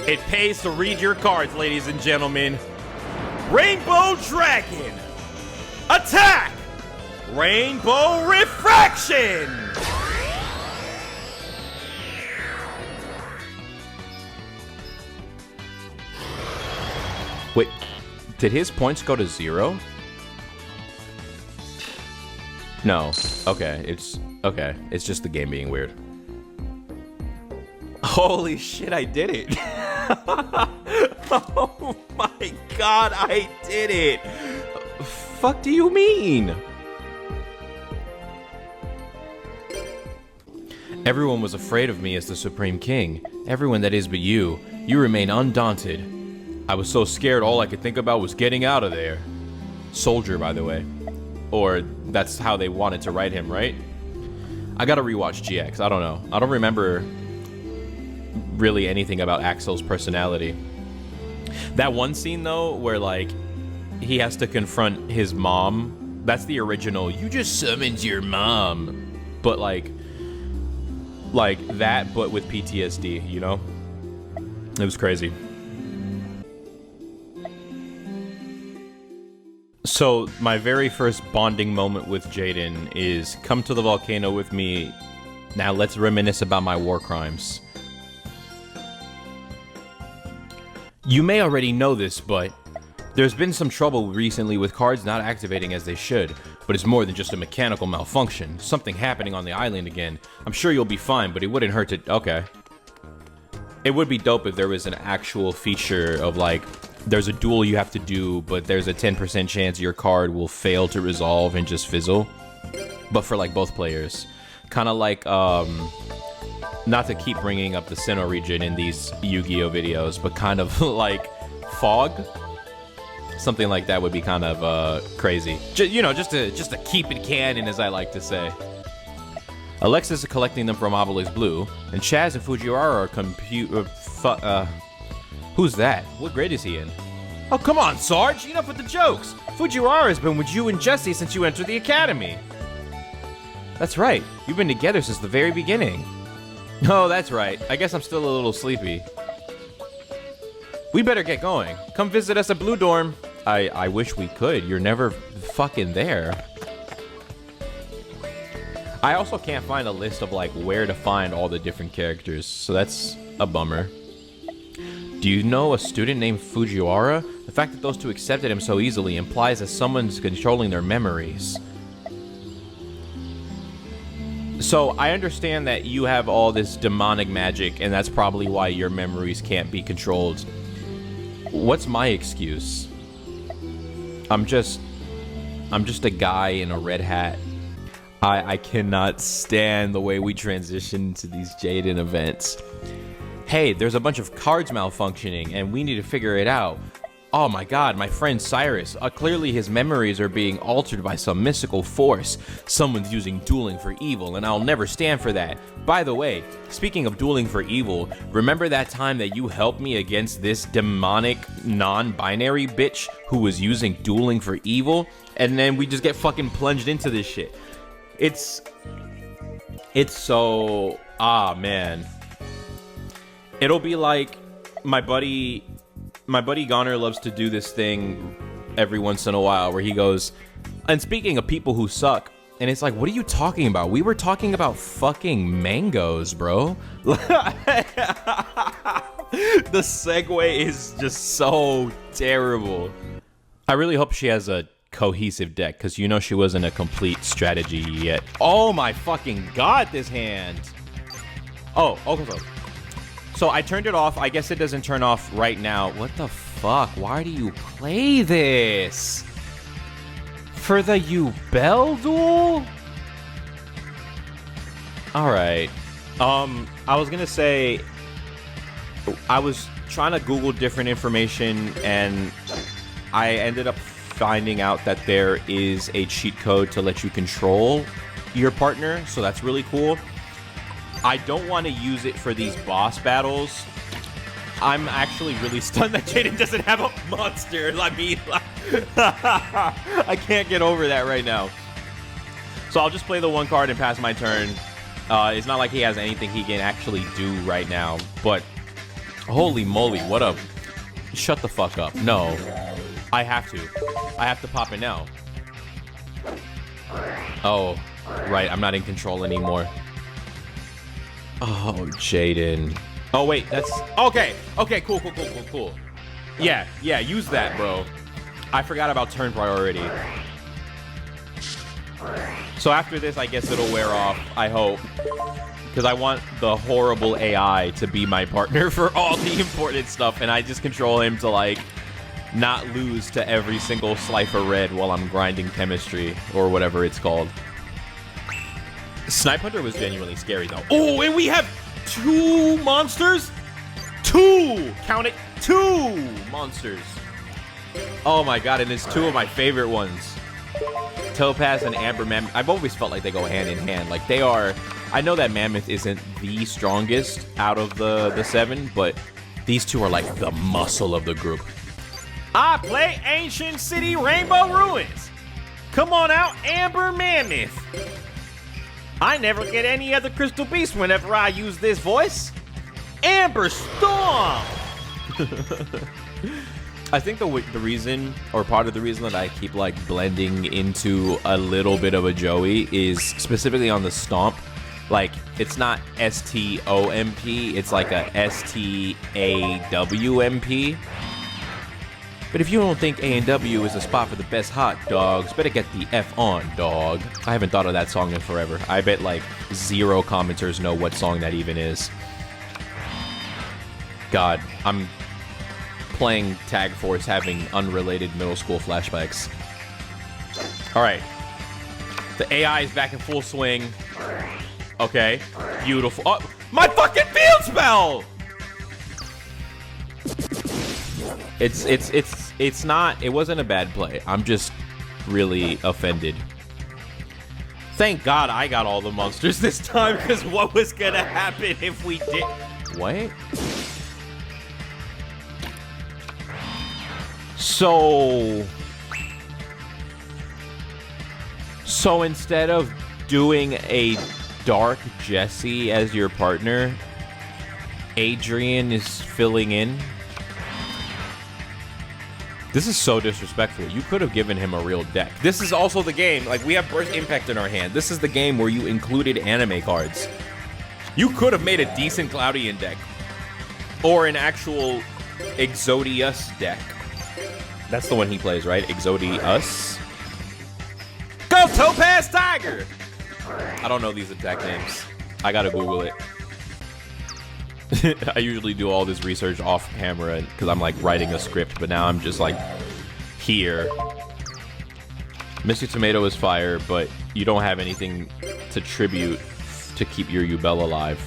A: It pays to read your cards, ladies and gentlemen. Rainbow Dragon! Attack! Rainbow Refraction! Wait, did his points go to 0? No. Okay, it's just the game being weird. Holy shit, I did it. Oh my god, I did it. Fuck do you mean? Everyone was afraid of me as the Supreme King. Everyone that is but you. You remain undaunted. I was so scared all I could think about was getting out of there. Soldier, by the way. Or that's how they wanted to write him, right? I gotta rewatch GX. I don't know. I don't remember really anything about Axel's personality. That one scene though where like he has to confront his mom, that's the original you just summoned your mom, but like that but with PTSD, you know? It was crazy. So my very first bonding moment with Jaden is come to the volcano with me. Now let's reminisce about my war crimes. You may already know this, but there's been some trouble recently with cards not activating as they should, but it's more than just a mechanical malfunction. Something happening on the island again. I'm sure you'll be fine, but it wouldn't hurt to... Okay. It would be dope if there was an actual feature of like, there's a duel you have to do, but there's a 10% chance your card will fail to resolve and just fizzle. But for like both players. Kind of like, not to keep bringing up the Sinnoh region in these Yu-Gi-Oh videos, but kind of like Fog. Something like that would be kind of crazy. You know, just to keep it canon, as I like to say. Alexis is collecting them from Obelisk Blue, and Chaz and Fujiwara are who's that? What grade is he in? Oh, come on, Sarge! Enough with the jokes! Fujiwara has been with you and Jesse since you entered the academy. That's right. You've been together since the very beginning. Oh, that's right. I guess I'm still a little sleepy. We better get going. Come visit us at Blue Dorm. I wish we could. You're never fucking there. I also can't find a list of like where to find all the different characters, so that's a bummer. Do you know a student named Fujiwara? The fact that those two accepted him so easily implies that someone's controlling their memories. So I understand that you have all this demonic magic, and that's probably why your memories can't be controlled. What's my excuse? I'm just a guy in a red hat. I cannot stand the way we transition to these Jaden events. Hey, there's a bunch of cards malfunctioning, and we need to figure it out. Oh my god, my friend Cyrus. Clearly his memories are being altered by some mystical force. Someone's using dueling for evil, and I'll never stand for that. By the way, speaking of dueling for evil, remember that time that you helped me against this demonic, non-binary bitch who was using dueling for evil? And then we just get fucking plunged into this shit. It's so... Ah, man. It'll be like my buddy Goner loves to do this thing every once in a while where he goes, and speaking of people who suck, And it's like, what are you talking about? We were talking about fucking mangoes, bro. The segue is just so terrible. I really hope she has a cohesive deck, because you know she wasn't a complete strategy yet. Oh my fucking god, this hand. Oh, okay. So I turned it off. I guess it doesn't turn off right now. What the fuck? Why do you play this? For the Yubel duel? Alright. I was gonna say, I was trying to Google different information, and I ended up finding out that there is a cheat code to let you control your partner, so that's really cool. I don't want to use it for these boss battles. I'm actually really stunned that Jaden doesn't have a monster. I mean, I can't get over that right now. So I'll just play the one card and pass my turn. It's not like he has anything he can actually do right now, but holy moly, what a... Shut the fuck up. No. I have to pop it now. Oh, right, I'm not in control anymore. Oh, Jaden. Oh, wait, that's... Okay, cool. Yeah, use that, bro. I forgot about turn priority. So after this, I guess it'll wear off, I hope. Because I want the horrible AI to be my partner for all the important stuff, and I just control him to, like, not lose to every single slice of red while I'm grinding chemistry, or whatever it's called. Snipe Hunter was genuinely scary, though. Oh, and we have 2 monsters? 2! Count it, 2 monsters. Oh my god, and it's 2 of my favorite ones. Topaz and Amber Mammoth. I've always felt like they go hand in hand. Like, they are... I know that Mammoth isn't the strongest out of the 7, but these 2 are like the muscle of the group. I play Ancient City Rainbow Ruins. Come on out, Amber Mammoth. I never get any other Crystal Beast whenever I use this voice. Amber Storm! I think the reason, or part of the reason that I keep, like, blending into a little bit of a Joey is specifically on the Stomp. Like, it's not S-T-O-M-P, it's like a S-T-A-W-M-P. But if you don't think A&W is a spot for the best hot dogs, better get the F on, dog. I haven't thought of that song in forever. I bet, like, 0 commenters know what song that even is. God, I'm playing Tag Force having unrelated middle school flashbacks. Alright. The AI is back in full swing. Okay. Beautiful. Oh, my fucking field spell! It's not, it wasn't a bad play. I'm just really offended. Thank God I got all the monsters this time, because what was gonna happen if we did... What? So instead of doing a Dark Jesse as your partner, Adrian is filling in? This is so disrespectful. You could have given him a real deck. This is also the game, like, we have Burst Impact in our hand. This is the game where you included anime cards. You could have made a decent Cloudian deck. Or an actual Exodius deck. That's the one he plays, right? Exodius? Go Topaz Tiger! I don't know these attack names. I gotta Google it. I usually do all this research off camera because I'm like writing a script, but now I'm just like here. Misty Tomato is fire, but you don't have anything to tribute to keep your Yubel alive.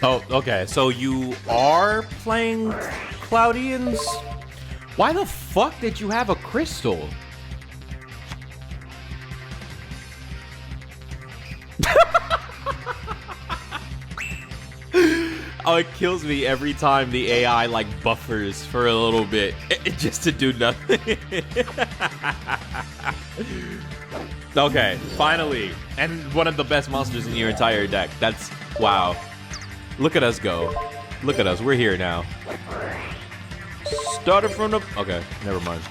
A: Oh, okay. So you are playing Cloudians? Why the fuck did you have a crystal? Oh, it kills me every time the AI, like, buffers for a little bit. Just to do nothing. Okay, finally. And one of the best monsters in your entire deck. That's... Wow. Look at us go. Look at us. We're here now. Started from the... Okay, never mind.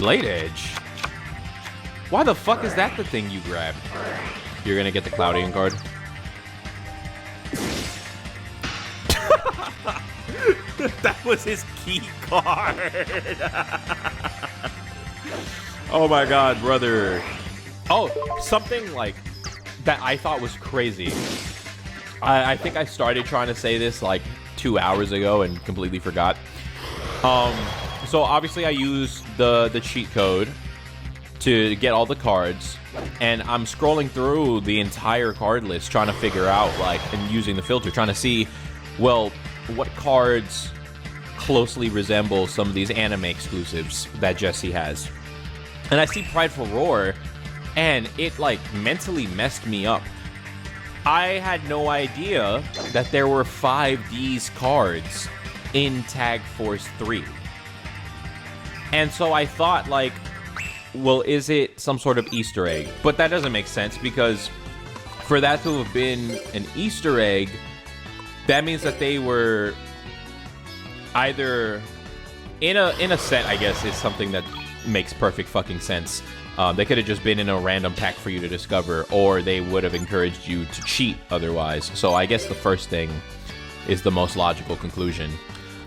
A: Blade Edge. Why the fuck is that the thing you grabbed? You're gonna get the Cloudian card. That was his key card. Oh my god, brother. Oh, something like that I thought was crazy. I think I started trying to say this like 2 hours ago and completely forgot. So obviously I used the cheat code to get all the cards, and I'm scrolling through the entire card list trying to figure out, like, and using the filter, trying to see, well, what cards closely resemble some of these anime exclusives that Jesse has. And I see Prideful Roar, and it, like, mentally messed me up. I had no idea that there were 5Ds cards in Tag Force 3. And so I thought, like, well, is it some sort of Easter egg? But that doesn't make sense, because for that to have been an Easter egg, that means that they were either in a set, I guess, is something that makes perfect fucking sense. They could have just been in a random pack for you to discover, or they would have encouraged you to cheat otherwise. So I guess the first thing is the most logical conclusion.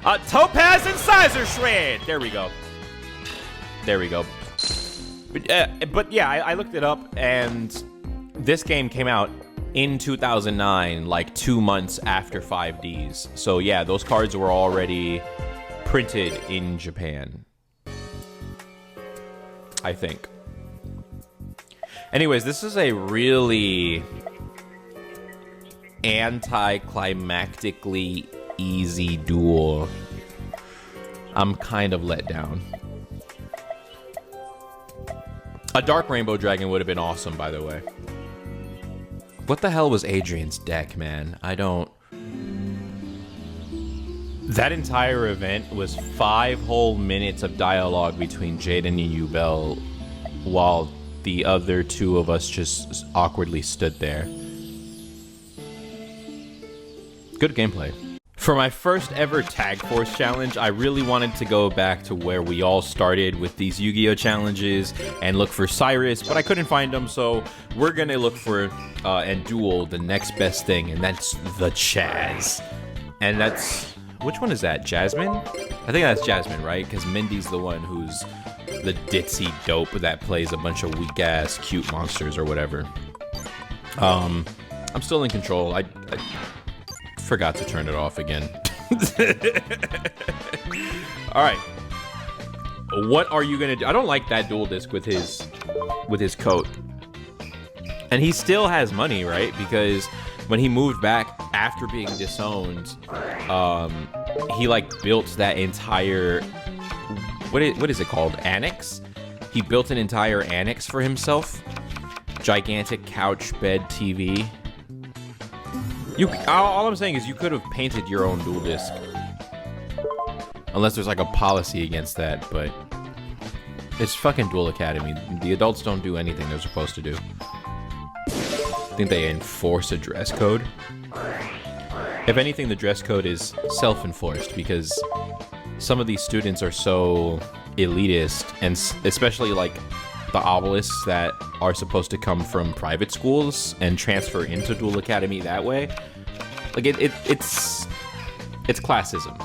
A: Topaz and Sizer Shred! There we go. There we go. But yeah, I looked it up, and this game came out in 2009, like 2 months after 5Ds. So yeah, those cards were already printed in Japan, I think. Anyways, this is a really anticlimactically easy duel. I'm kind of let down. A Dark Rainbow Dragon would have been awesome, by the way. What the hell was Adrian's deck, man? I don't... That entire event was 5 whole minutes of dialogue between Jaden and Yubel, while the other two of us just awkwardly stood there. Good gameplay. For my first ever Tag Force challenge, I really wanted to go back to where we all started with these Yu-Gi-Oh challenges and look for Cyrus, but I couldn't find them, so we're gonna look for and duel the next best thing, and that's the Chaz. And that's... which one is that? Jasmine? I think that's Jasmine, right? Because Mindy's the one who's the ditzy dope that plays a bunch of weak-ass cute monsters or whatever. I'm still in control. I forgot to turn it off again. All right. What are you gonna do? I don't like that dual disc with his coat. And he still has money, right? Because when he moved back after being disowned, he like built that entire what is it called? Annex? He built an entire annex for himself. Gigantic couch, bed, TV. All I'm saying is you could have painted your own dual disc. Unless there's like a policy against that, but it's fucking Duel Academy. The adults don't do anything they're supposed to do. I think they enforce a dress code. If anything, the dress code is self-enforced because some of these students are so elitist, and especially like the obelisks that are supposed to come from private schools and transfer into Duel Academy that way. Like it's classism.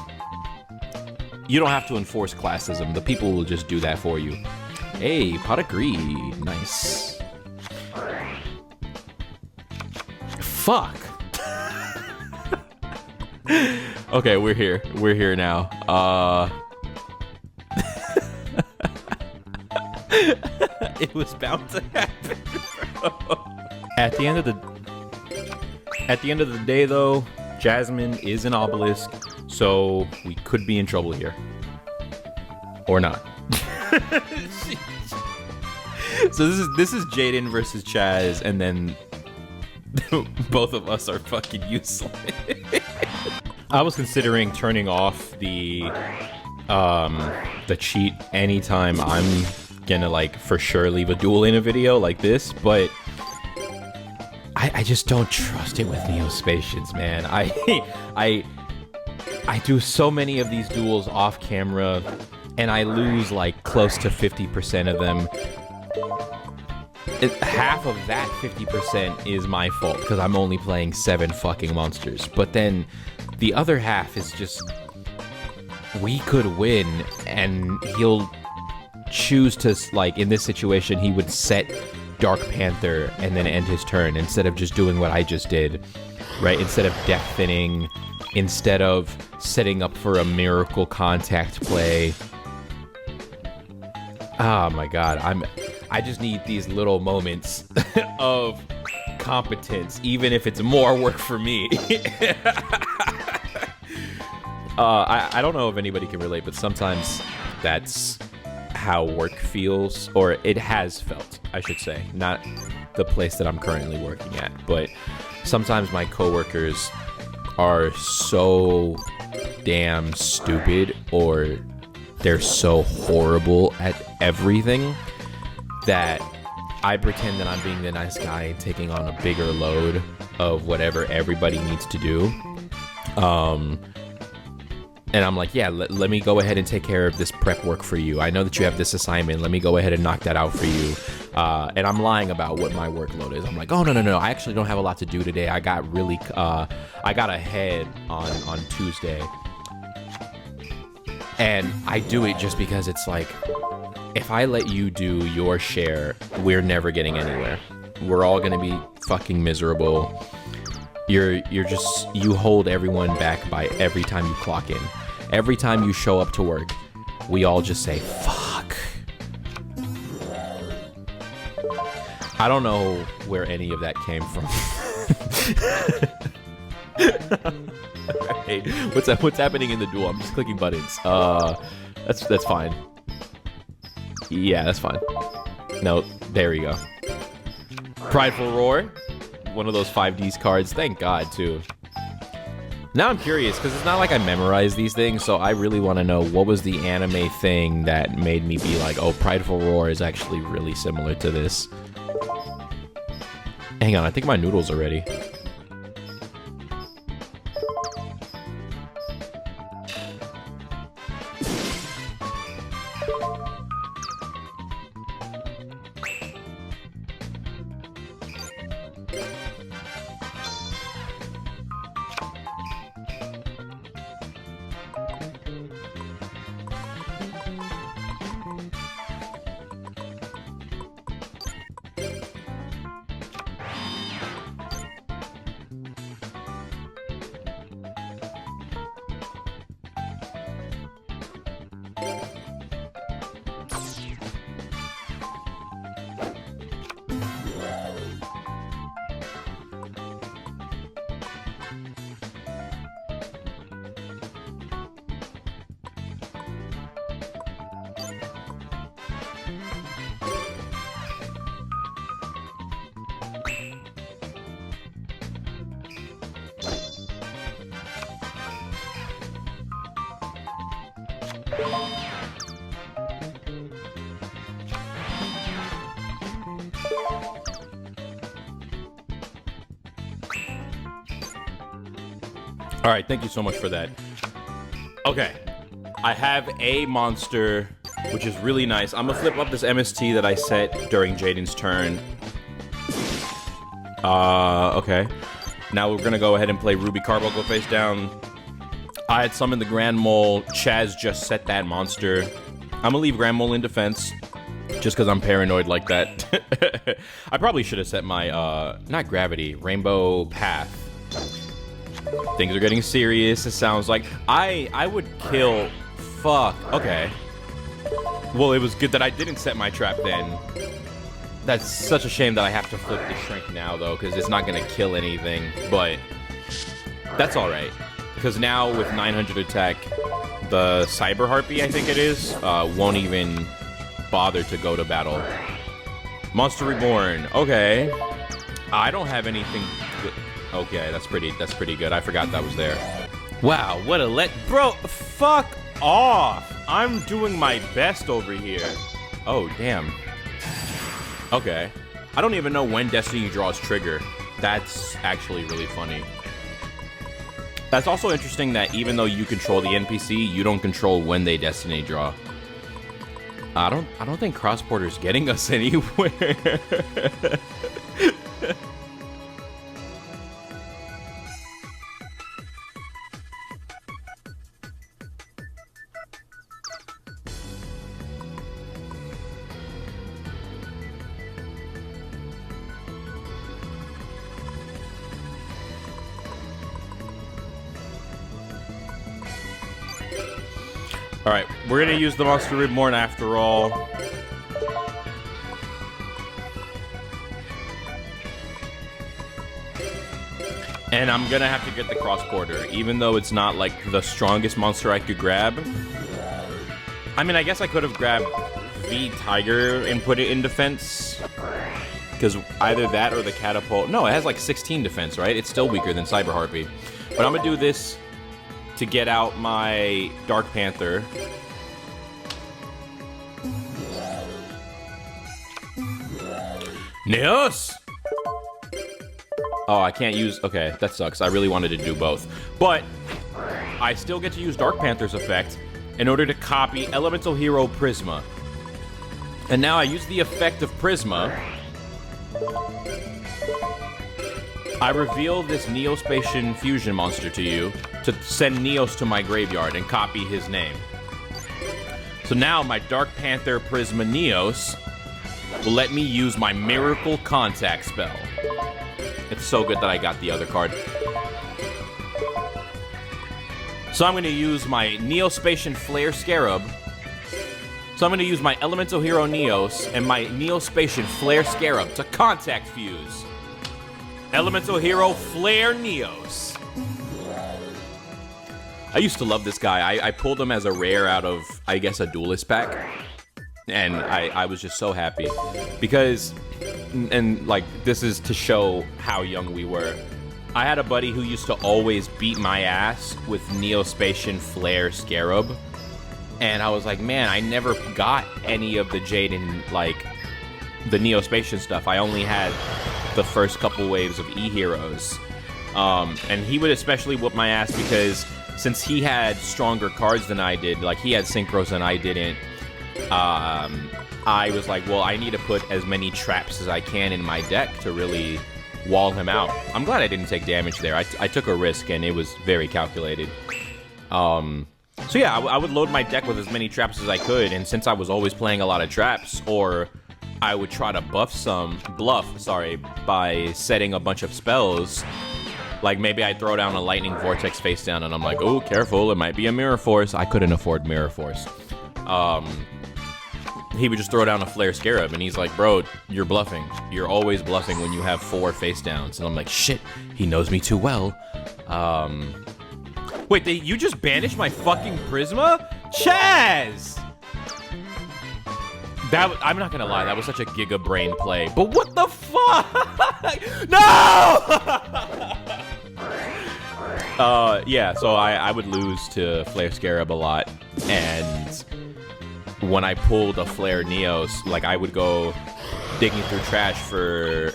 A: You don't have to enforce classism. The people will just do that for you. Hey, pot of greed. Nice. Fuck. Okay, we're here. We're here now. It was bound to happen, bro. At the end of the day, though, Jasmine is an obelisk, so we could be in trouble here, or not. So this is Jaden versus Chaz, and then both of us are fucking useless. I was considering turning off the cheat anytime I'm gonna like for sure leave a duel in a video like this, but I just don't trust it with Neospatians, man. I do so many of these duels off camera, and I lose like close to 50% of them. Half of that 50% is my fault because I'm only playing 7 fucking monsters. But then the other half is just, we could win, and he'll choose to, like, in this situation, he would set Dark Panther and then end his turn instead of just doing what I just did, right? Instead of death thinning, instead of setting up for a miracle contact play. Oh my god, I just need these little moments of competence, even if it's more work for me. I don't know if anybody can relate, but sometimes that's how work feels, or it has felt, I should say. Not the place that I'm currently working at, but sometimes my coworkers are so damn stupid, or they're so horrible at everything that I pretend that I'm being the nice guy and taking on a bigger load of whatever everybody needs to do. And I'm like, yeah, let me go ahead and take care of this prep work for you. I know that you have this assignment. Let me go ahead and knock that out for you. And I'm lying about what my workload is. I'm like, oh, no. I actually don't have a lot to do today. I got ahead on Tuesday. And I do it just because it's like, if I let you do your share, we're never getting anywhere. We're all going to be fucking miserable. You hold everyone back by every time you clock in. Every time you show up to work, we all just say, fuck. I don't know where any of that came from. Right. What's happening in the duel? I'm just clicking buttons. That's fine. Yeah, that's fine. No, there we go. Prideful Roar. One of those 5Ds cards. Thank God, too. Now I'm curious, because it's not like I memorized these things, so I really want to know what was the anime thing that made me be like, oh, Prideful Roar is actually really similar to this. Hang on, I think my noodles are ready. All right, thank you so much for that. Okay, I have a monster, which is really nice. I'm gonna flip up this MST that I set during Jaden's turn. Okay. Now we're gonna go ahead and play Ruby Carbuncle face down. I had summoned the Grand Mole. Chaz just set that monster. I'm gonna leave Grand Mole in defense, just because I'm paranoid like that. I probably should have set my, not Gravity, Rainbow Path. Things are getting serious, it sounds like. I would kill... Fuck. Okay. Well, it was good that I didn't set my trap then. That's such a shame that I have to flip the Shrink now, though, because it's not going to kill anything. But that's alright. Because now with 900 attack, the Cyber Harpy, I think it is, won't even bother to go to battle. Monster Reborn. Okay. I don't have anything good. Okay, that's pretty good. I forgot that was there. Wow, what a bro, fuck off. I'm doing my best over here. Oh, damn. Okay. I don't even know when Destiny draws trigger. That's actually really funny. That's also interesting that even though you control the NPC, you don't control when they Destiny draw. I don't think cross-border's getting us anywhere. Alright, we're gonna use the Monster Reborn after all. And I'm gonna have to get the cross-border, even though it's not like the strongest monster I could grab. I mean, I guess I could have grabbed V-Tiger and put it in defense. Because either that or the catapult. No, it has like 16 defense, right? It's still weaker than Cyber Harpy. But I'm gonna do this to get out my Dark Panther. Neos! Oh, I can't use... Okay, that sucks. I really wanted to do both. But I still get to use Dark Panther's effect in order to copy Elemental Hero Prisma. And now I use the effect of Prisma. I reveal this Neospatian fusion monster to you to send Neos to my graveyard and copy his name. So now my Dark Panther Prisma Neos will let me use my Miracle Contact spell. It's so good that I got the other card. So I'm going to use my Neospatian Flare Scarab. So I'm going to use my Elemental Hero Neos and my Neospatian Flare Scarab to Contact Fuse. Elemental Hero Flare Neos. I used to love this guy. I pulled him as a rare out of, I guess, a duelist pack. And I was just so happy. Because, and like, this is to show how young we were. I had a buddy who used to always beat my ass with Neospatian Flare Scarab. And I was like, man, I never got any of the Jaden, like, the Neospatian stuff. I only had the first couple waves of E-Heroes. And he would especially whoop my ass because since he had stronger cards than I did, like he had Synchros and I didn't, I was like, well, I need to put as many traps as I can in my deck to really wall him out. I'm glad I didn't take damage there. I took a risk and it was very calculated. So yeah, I would load my deck with as many traps as I could, and since I was always playing a lot of traps, or I would try to bluff, by setting a bunch of spells. Like, maybe I'd throw down a Lightning Vortex face down, and I'm like, oh, careful, it might be a Mirror Force. I couldn't afford Mirror Force. He would just throw down a Flare Scarab, and he's like, bro, you're bluffing. You're always bluffing when you have 4 face downs. And I'm like, shit, he knows me too well. Wait, you just banished my fucking Prisma? Chaz! I'm not gonna lie, that was such a Giga Brain play. But what the fuck? No! Yeah, so I would lose to Flare Scarab a lot. And when I pulled a Flare Neos, like, I would go digging through trash for,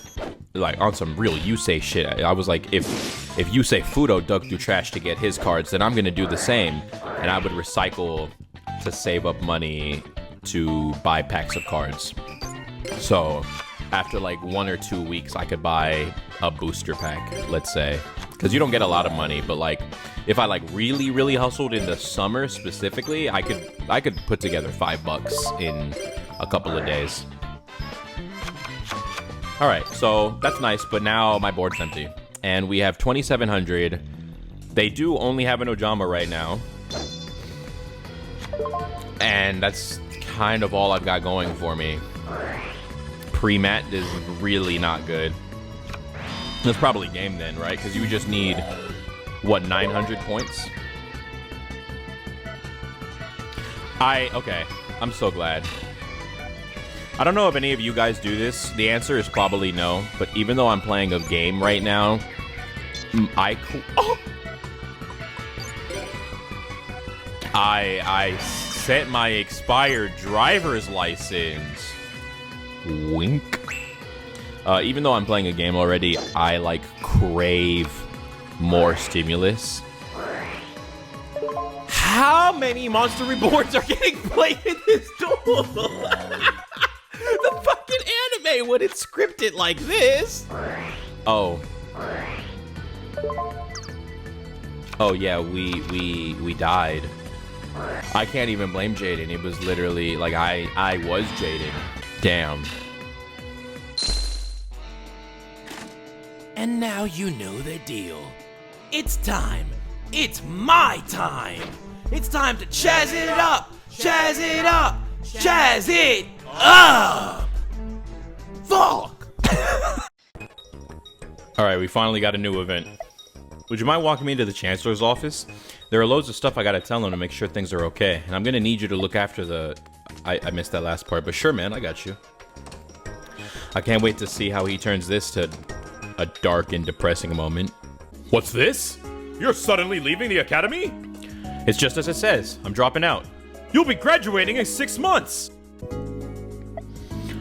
A: like, on some real Yusei shit. I was like, if Yusei Fudo dug through trash to get his cards, then I'm gonna do the same. And I would recycle to save up money to buy packs of cards. So after like 1 or 2 weeks, I could buy a booster pack, let's say. Because you don't get a lot of money, but like, if I like really hustled in the summer specifically, I could put together $5 in a couple of days. All right, so that's nice, but now my board's empty. And we have 2,700. They do only have an Ojama right now. And that's kind of all I've got going for me. Pre-mat is really not good. That's probably game then, right? Because you just need, what, 900 points? Okay, I'm so glad. I don't know if any of you guys do this. The answer is probably no. But even though I'm playing a game right now, I set my expired driver's license. Wink. Even though I'm playing a game already, I like crave more stimulus. How many Monster Reborns are getting played in this duel? The fucking anime when it's scripted like this. Oh. Oh yeah, we died. I can't even blame Jaden. It was literally like I was Jaden. Damn.
B: And now you know the deal. It's time. It's my time. It's time to chaz it up. Chaz it up. Chaz it up. Fuck.
A: Alright, we finally got a new event. Would you mind walking me into the Chancellor's office? There are loads of stuff I gotta tell him to make sure things are okay. And I'm gonna need you to look after the... I missed that last part, but sure, man, I got you. I can't wait to see how he turns this to a dark and depressing moment.
C: What's this? You're suddenly leaving the academy?
A: It's just as it says. I'm dropping out.
C: You'll be graduating in 6 months.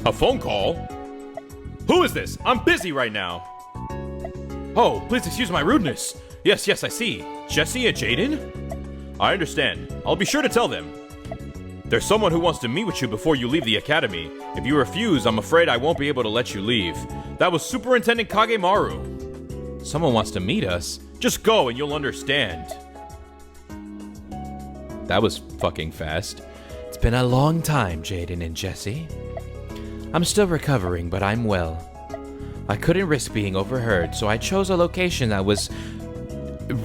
C: A phone call? Who is this? I'm busy right now. Oh, please excuse my rudeness. Yes, I see. Jesse and Jaden? I understand. I'll be sure to tell them. There's someone who wants to meet with you before you leave the academy. If you refuse, I'm afraid I won't be able to let you leave. That was Superintendent Kagemaru.
A: Someone wants to meet us?
C: Just go and you'll understand.
A: That was fucking fast.
B: It's been a long time, Jaden and Jesse. I'm still recovering, but I'm well. I couldn't risk being overheard, so I chose a location that was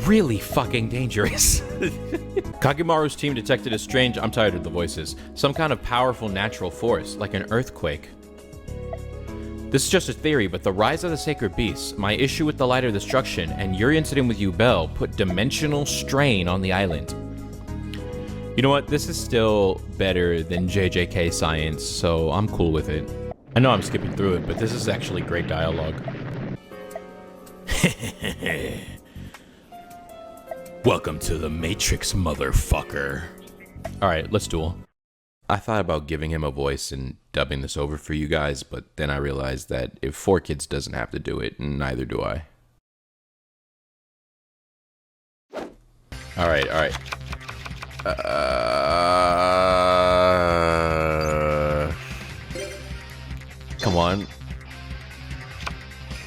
B: really fucking dangerous.
A: Kagemaru's team detected a strange... I'm tired of the voices. Some kind of powerful natural force, like an earthquake. This is just a theory, but the rise of the sacred beasts, my issue with the light of destruction, and your incident with Yubel put dimensional strain on the island. You know what? This is still better than JJK science, so I'm cool with it. I know I'm skipping through it, but this is actually great dialogue.
B: Welcome to the Matrix, motherfucker.
A: Alright, let's duel. I thought about giving him a voice and dubbing this over for you guys, but then I realized that if 4Kids doesn't have to do it, neither do I. Alright. Come on.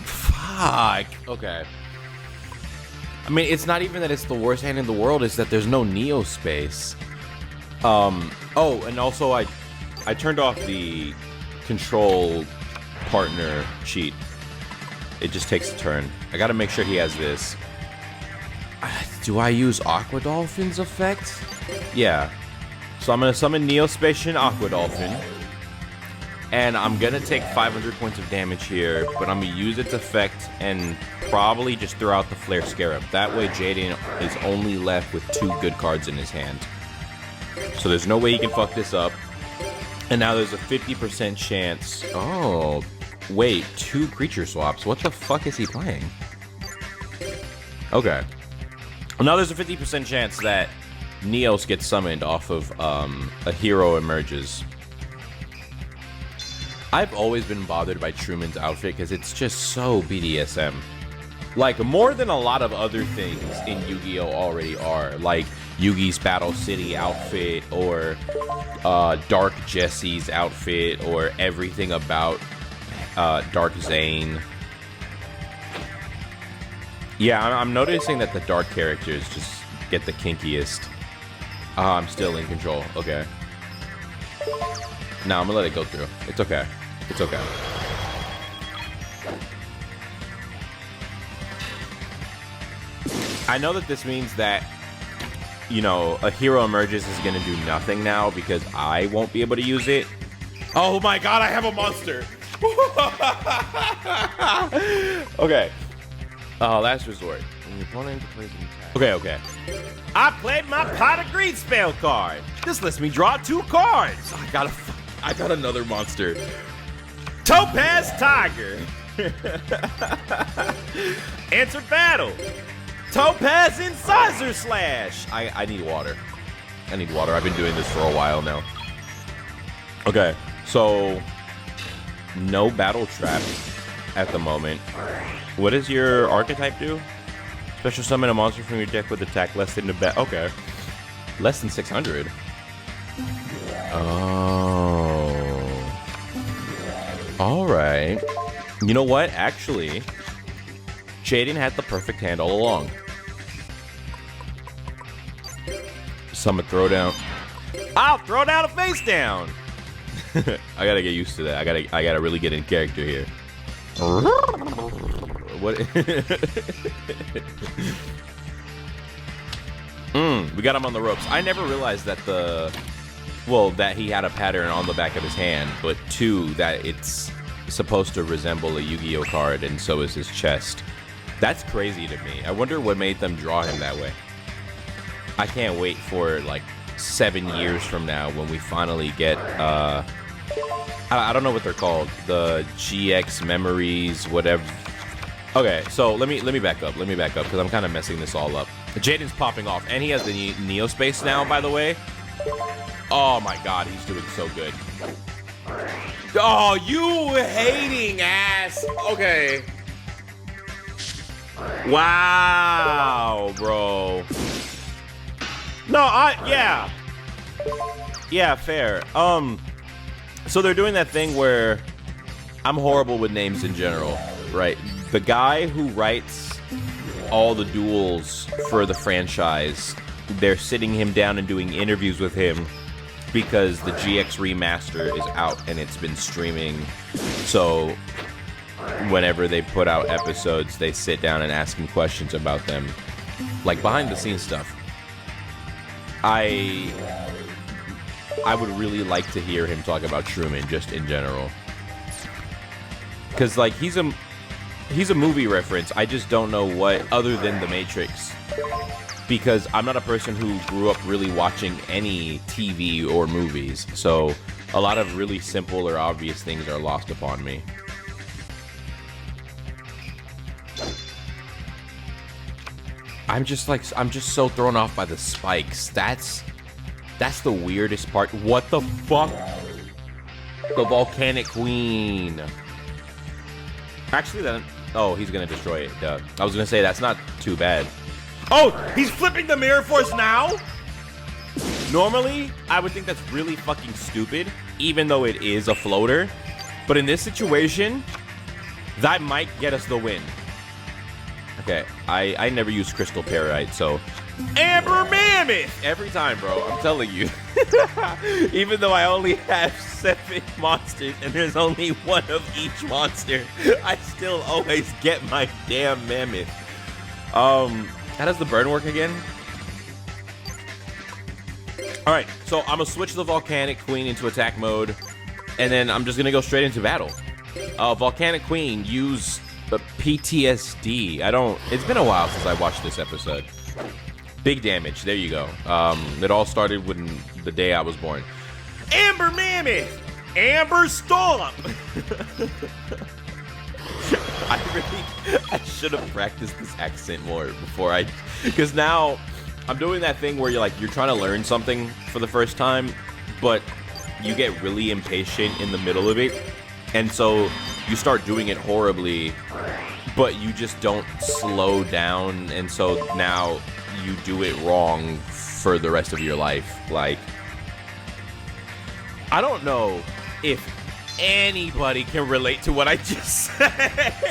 A: Fuck. Okay. I mean, it's not even that it's the worst hand in the world, it's that there's no Neo space. Oh, and also I turned off the control partner cheat. It just takes a turn. I gotta make sure he has this. Do I use Aqua Dolphin's effect? Yeah. So I'm gonna summon Neospatian Aqua Dolphin. And I'm gonna take 500 points of damage here, but I'm gonna use its effect and probably just throw out the Flare Scarab. That way Jaden is only left with 2 good cards in his hand. So there's no way he can fuck this up. And now there's a 50% chance. Oh, wait, 2 creature swaps. What the fuck is he playing? Okay. Well, now there's a 50% chance that Neos gets summoned off of a hero emerges. I've always been bothered by Truman's outfit because it's just so BDSM. Like, more than a lot of other things in Yu-Gi-Oh! Already are. Like, Yugi's Battle City outfit, or Dark Jesse's outfit, or everything about Dark Zane. Yeah, I'm noticing that the dark characters just get the kinkiest. I'm still in control. Okay. No, I'm gonna let it go through. It's okay. It's okay. I know that this means that, you know, a hero emerges is gonna do nothing now because I won't be able to use it.
C: Oh my god, I have a monster.
A: Okay. Last resort. When your opponent plays an attack. Okay.
C: I played my Pot of Greed spell card. This lets me draw 2 cards.
A: I got another monster.
C: Topaz Tiger. Answer battle. Topaz Incisor Slash.
A: I need water. I need water. I've been doing this for a while now. Okay, so no battle trap at the moment. What does your archetype do? Special summon a monster from your deck with attack less than the bet. Okay. Less than 600. Oh. All right. You know what? Actually, Jaden had the perfect hand all along. Summon throwdown. I'll throw down a face down. I gotta get used to that. I gotta really get in character here. What? We got him on the ropes. I never realized that that he had a pattern on the back of his hand, but 2, that it's supposed to resemble a Yu-Gi-Oh card, and so is his chest. That's crazy to me. I wonder what made them draw him that way. I can't wait for like 7 years from now when we finally get I don't know what they're called, the GX memories, whatever. Okay, so let me back up because I'm kind of messing this all up. Jaden's popping off, and he has the Neo Space now, by the way. Oh my god, he's doing so good. Oh, you hating ass. Okay. Wow, bro. No, yeah. Yeah, fair. So they're doing that thing where I'm horrible with names in general, right? The guy who writes all the duels for the franchise, they're sitting him down and doing interviews with him because the GX remaster is out and it's been streaming. So whenever they put out episodes, they sit down and ask him questions about them, like behind the scenes stuff. I would really like to hear him talk about Truman just in general, because like he's a movie reference. I just don't know what other than The Matrix, because I'm not a person who grew up really watching any TV or movies, so a lot of really simple or obvious things are lost upon me. I'm just so thrown off by the spikes. That's the weirdest part. What the fuck? The Volcanic Queen. Actually, oh, he's gonna destroy it. Duh. I was gonna say that's not too bad. Oh, he's flipping the Mirror Force now? Normally, I would think that's really fucking stupid, even though it is a floater. But in this situation, that might get us the win. Okay, I never use Crystal Parasite, so Amber Mammoth every time, bro. I'm telling you. Even though I only have 7 monsters and there's only 1 of each monster, I still always get my damn mammoth. How does the burn work again? All right, so I'm gonna switch the Volcanic Queen into attack mode, and then I'm just gonna go straight into battle. Volcanic Queen, use PTSD. It's been a while since I watched this episode. Big damage. There you go. It all started when the day I was born. Amber Mammoth! Amber Stomp! I should have practiced this accent more before because now I'm doing that thing where you're trying to learn something for the first time, but you get really impatient in the middle of it, and so you start doing it horribly, but you just don't slow down, and so now you do it wrong for the rest of your life. Like, I don't know if anybody can relate to what I just said.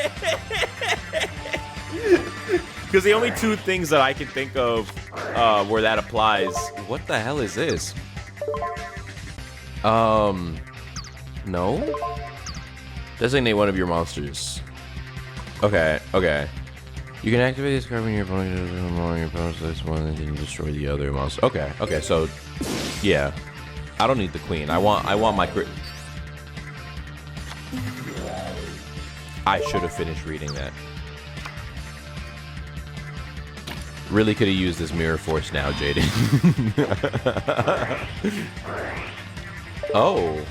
A: Because the only 2 things that I can think of where that applies. What the hell is this? No? Designate one of your monsters. Okay. You can activate this card when your opponent does more on your opponent's list one and then destroy the other monster. Okay, so yeah. I don't need the queen. I want my I should have finished reading that. Really could have used this Mirror Force now, Jaden. Oh.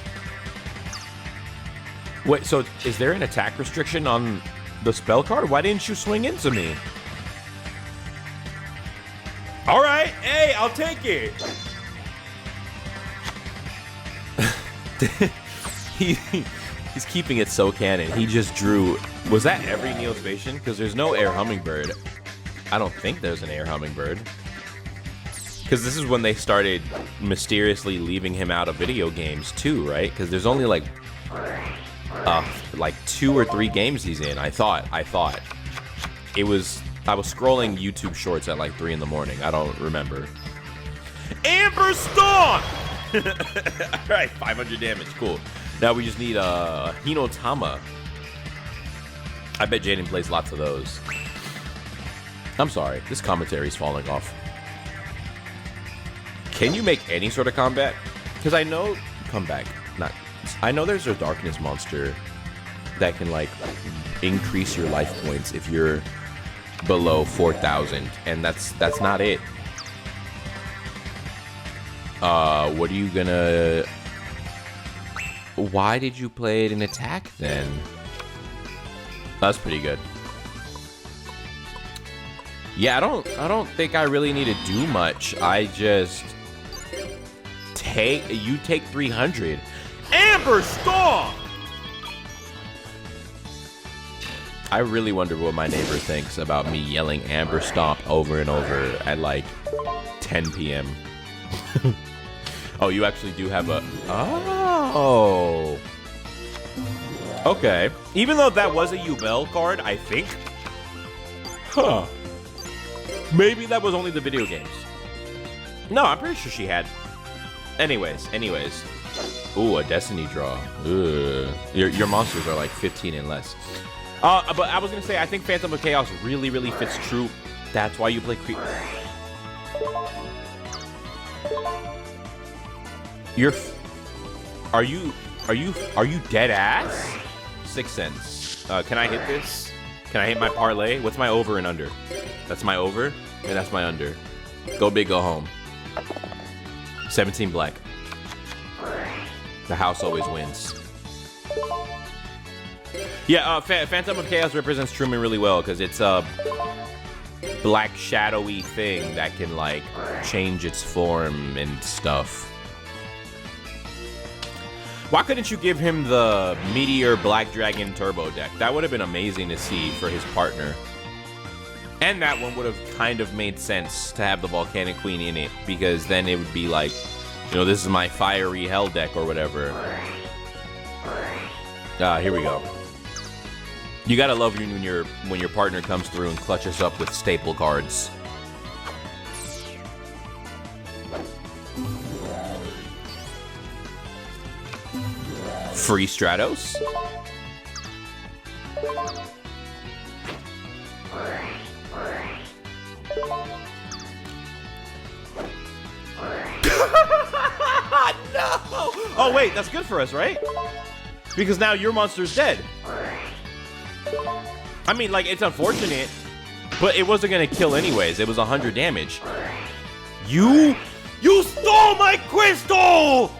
A: Wait, so is there an attack restriction on the spell card? Why didn't you swing into me? All right, hey, I'll take it. He's keeping it so canon. He just drew. Was that every Neospatian? Because there's no air hummingbird. I don't think there's an air hummingbird.
C: Because this is when they started mysteriously leaving him out of video games too, right? Because there's only like 2 or 3 games he's in. I thought it was. I was scrolling YouTube Shorts at like 3 in the morning. I don't remember. Amber Storm. All right, 500 damage. Cool. Now we just need Hinotama. I bet Jaden plays lots of those. I'm sorry, this commentary is falling off. Can you make any sort of combat? Because I know comeback. I know there's a darkness monster that can like increase your life points if you're below 4,000, and that's not it. What are you gonna? Why did you play it in attack then? That's pretty good. Yeah, I don't think I really need to do much. I just take 300. Amber Storm! I really wonder what my neighbor thinks about me yelling Amber Stomp over and over at like 10 p.m. Oh, you actually do have a... Oh. Okay. Even though that was a Yubel card, I think. Huh. Maybe that was only the video games. No, I'm pretty sure she had. Anyways. Ooh, a Destiny draw. Ugh. Your monsters are like 15 and less. But I was gonna say, I think Phantom of Chaos really fits Troop. That's why you play Creep. Are you dead ass? 6 cents. Can I hit this? Can I hit my parlay? What's my over and under? That's my over, and that's my under. Go big, go home. 17 black. The house always wins. Yeah, Phantom of Chaos represents Truman really well because it's a black shadowy thing that can like change its form and stuff. Why couldn't you give him the Meteor Black Dragon Turbo deck? That would have been amazing to see for his partner. And that one would have kind of made sense to have the Volcanic Queen in it, because then it would be like, you know, this is my Fiery Hell deck or whatever. Here we go. You gotta love when your partner comes through and clutches up with staple cards. Free Stratos. No! Oh wait, that's good for us, right? Because now your monster's dead. I mean, like, it's unfortunate, but it wasn't gonna kill anyways. It was 100 damage. You stole my crystal!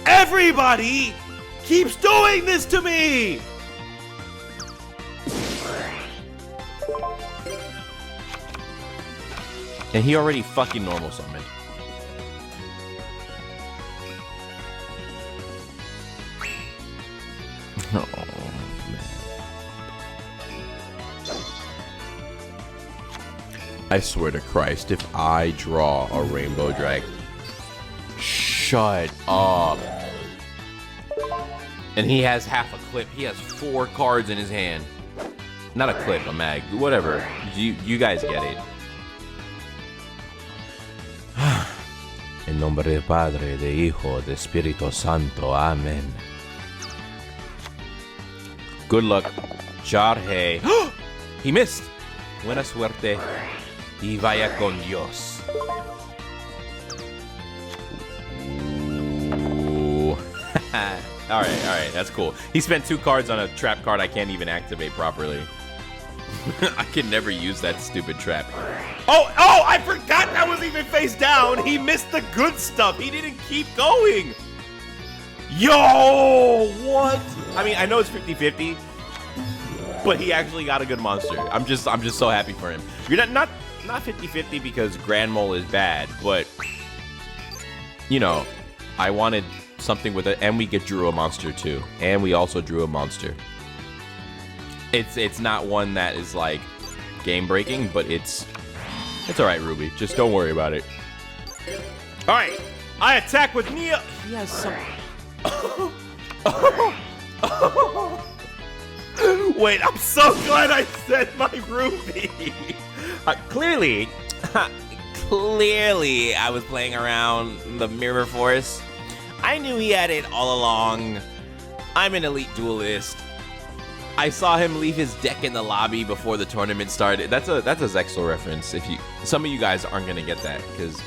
C: Everybody keeps doing this to me! And he already fucking normal summoned. Oh, man. I swear to Christ, if I draw a Rainbow Drag... Shut up. And he has half a clip. He has 4 cards in his hand. Not a clip, a mag. Whatever. You guys get it. En nombre del Padre, de Hijo, de Espíritu Santo. Amen. Good luck, Jarhe. He missed. Buena suerte. Y vaya con Dios. All right, that's cool. He spent 2 cards on a trap card I can't even activate properly. I can never use that stupid trap. Oh, I forgot that was even face down. He missed the good stuff. He didn't keep going. Yo, what? I mean, I know it's 50-50, but he actually got a good monster. I'm just so happy for him. You're not 50-50 because Grand Mole is bad, but you know, I wanted something with it, and we drew a monster too, and we also drew a monster. It's not one that is like game breaking, but it's
A: It's all right, Ruby. Just don't worry about it.
C: All right, I attack with Neo.
A: He has some...
C: Wait, I'm so glad I said my Ruby.
B: Clearly, I was playing around the Mirror Force. I knew he had it all along. I'm an elite duelist. I saw him leave his deck in the lobby before the tournament started. That's a Zexal reference. Some of you guys aren't gonna get that, because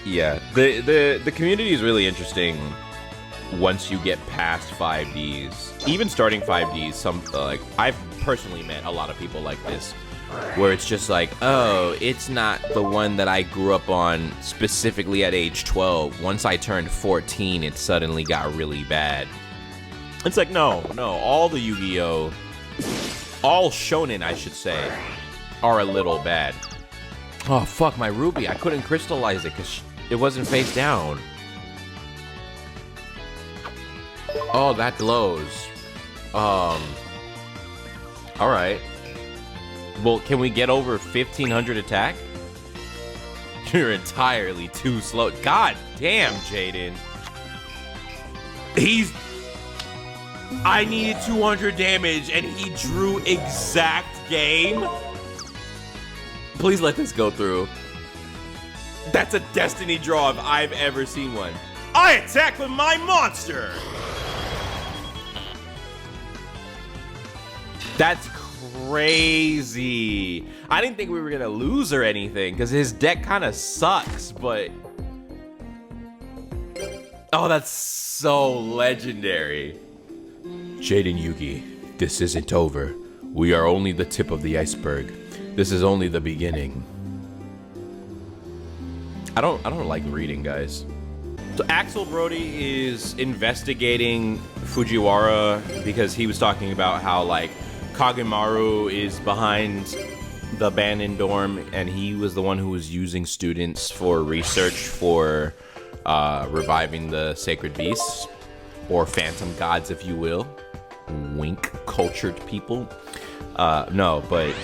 B: yeah, the community is really interesting once you get past 5Ds. Even starting 5Ds, like I've personally met a lot of people like this, where it's just like, oh, it's not the one that I grew up on specifically at age 12. Once I turned 14, it suddenly got really bad. It's like, no, all the Yu-Gi-Oh, all shonen, I should say, are a little bad.
A: Oh, fuck, my Ruby. I couldn't crystallize it because it wasn't face down. Oh, that glows. All right. Well, can we get over 1,500 attack? You're entirely too slow. God damn, Jaden.
B: I needed 200 damage and he drew exact game. Please let this go through. That's a destiny draw if I've ever seen one.
C: I attack with my monster.
B: That's crazy. I didn't think we were gonna lose or anything because his deck kind of sucks, but oh, that's so legendary.
A: Jaden Yugi, this isn't over. We are only the tip of the iceberg. This is only the beginning.
B: I don't like reading, guys. So Axel Brody is investigating Fujiwara because he was talking about how like Kagemaru is behind the abandoned dorm and he was the one who was using students for research for reviving the sacred beasts, or phantom gods, if you will. Wink, cultured people. No, but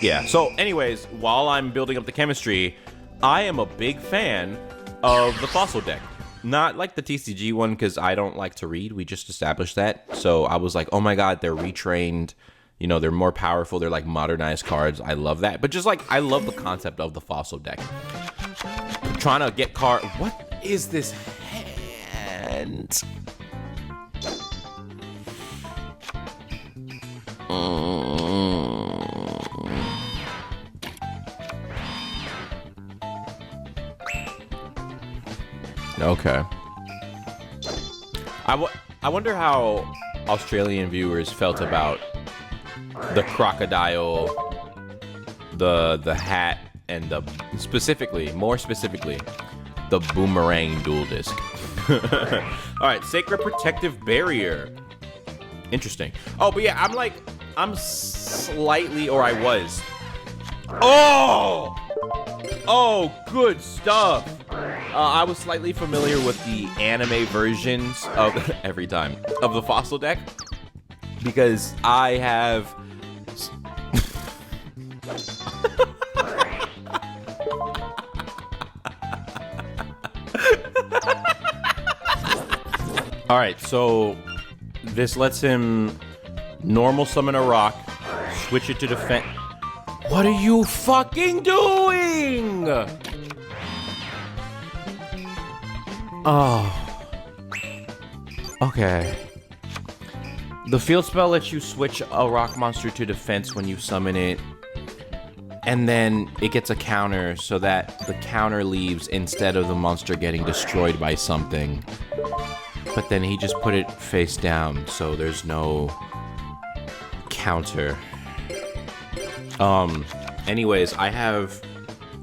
B: yeah. So anyways, while I'm building up the chemistry, I am a big fan of the fossil deck. Not like the TCG one, because I don't like to read. We just established that. So I was like, oh my god, they're retrained. You know, they're more powerful. They're like modernized cards. I love that. But just like, I love the concept of the fossil deck. I'm trying to get card. What is this hand? Okay. I wonder how Australian viewers felt about the crocodile, the hat, and the more specifically, the boomerang dual disc. All right, Sacred Protective Barrier. Interesting. Oh, but yeah, I'm slightly, or I was. Oh, good stuff. I was slightly familiar with the anime versions of every time of the fossil deck because I have. All right, so this lets him normal summon a rock, switch it to defense. What are you fucking doing? Oh. Okay. The field spell lets you switch a rock monster to defense when you summon it. And then it gets a counter so that the counter leaves instead of the monster getting destroyed by something. But then he just put it face down, so there's no counter. Anyways, I have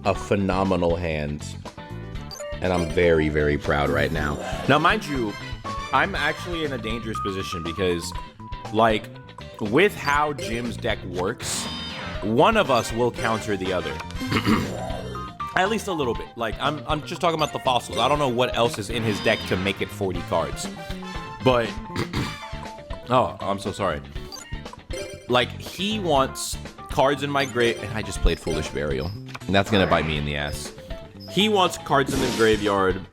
B: a phenomenal hand. And I'm very, very proud right now. Now, mind you, I'm actually in a dangerous position because, like, with how Jim's deck works, one of us will counter the other. At least a little bit. Like, I'm just talking about the fossils. I don't know what else is in his deck to make it 40 cards. But, oh, I'm so sorry. Like, he wants
A: cards in my grave, and I just played Foolish Burial, and that's gonna bite me in the ass. He wants cards in the graveyard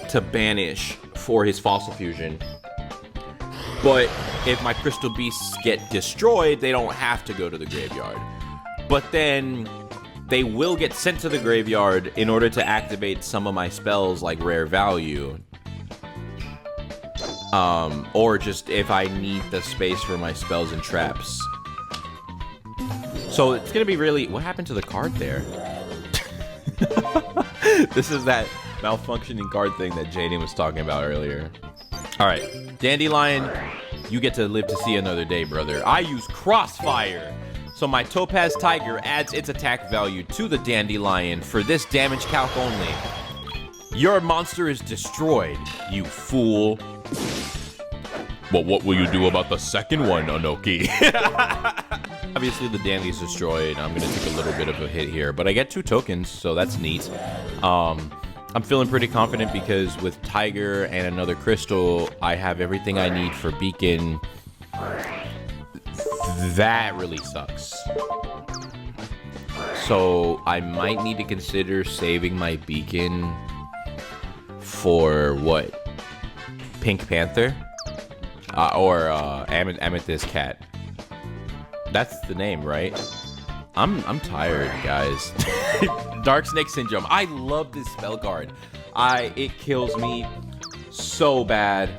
A: to banish for his Fossil Fusion, but if my Crystal Beasts get destroyed, they don't have to go to the graveyard. But then they will get sent to the graveyard in order to activate some of my spells like Rare Value. Or just if I need the space for my spells and traps. So it's gonna be really... What happened to the card there? This is that malfunctioning card thing that Jaden was talking about earlier. Alright, Dandelion, you get to live to see another day, brother. I use Crossfire. So my Topaz Tiger adds its attack value to the Dandelion for this damage calc only. Your monster is destroyed, you fool. But what will you do about the second one, Onoki? Obviously, the Dandy's destroyed. I'm going to take a little bit of a hit here, but I get 2 tokens, so that's neat. I'm feeling pretty confident because with Tiger and another Crystal, I have everything I need for Beacon. That really sucks. So I might need to consider saving my Beacon for what? Pink Panther? Or Amethyst Cat. That's the name, right? I'm tired, guys. Dark Snake Syndrome. I love this spell card. It kills me so bad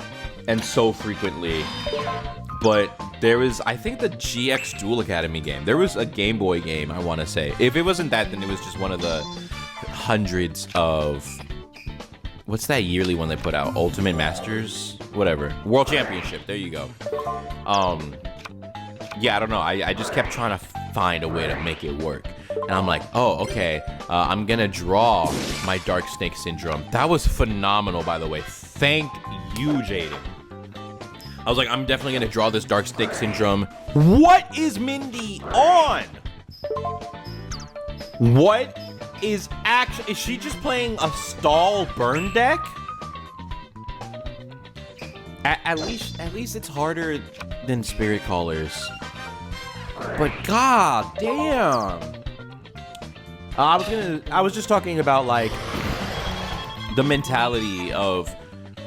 A: and so frequently. But there was, I think, the GX Duel Academy game. There was a Game Boy game, I want to say. If it wasn't that, then it was just one of the hundreds of... What's that yearly one they put out? Ultimate Masters? Whatever. World Championship. There you go. Yeah, I don't know. I just kept trying to find a way to make it work. And I'm like, oh, okay. I'm going to draw my Dark Snake Syndrome. That was phenomenal, by the way. Thank you, Jaden. I was like, I'm definitely going to draw this Dark Snake Syndrome. What is Mindy on? What is actually... Is she just playing a stall burn deck? At least it's harder than Spirit Callers. But god damn. I was just talking about like the mentality of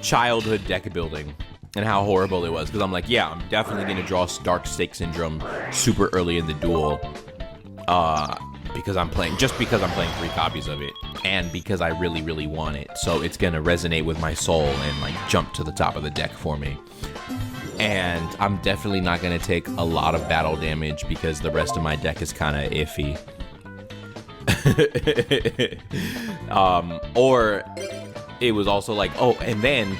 A: childhood deck building and how horrible it was. Because I'm like, yeah, I'm definitely gonna draw Dark Snake Syndrome super early in the duel. Because I'm playing 3 copies of it, and because I really, really want it. So it's gonna resonate with my soul and like jump to the top of the deck for me. And I'm definitely not gonna take a lot of battle damage because the rest of my deck is kind of iffy. Or it was also like, oh, and then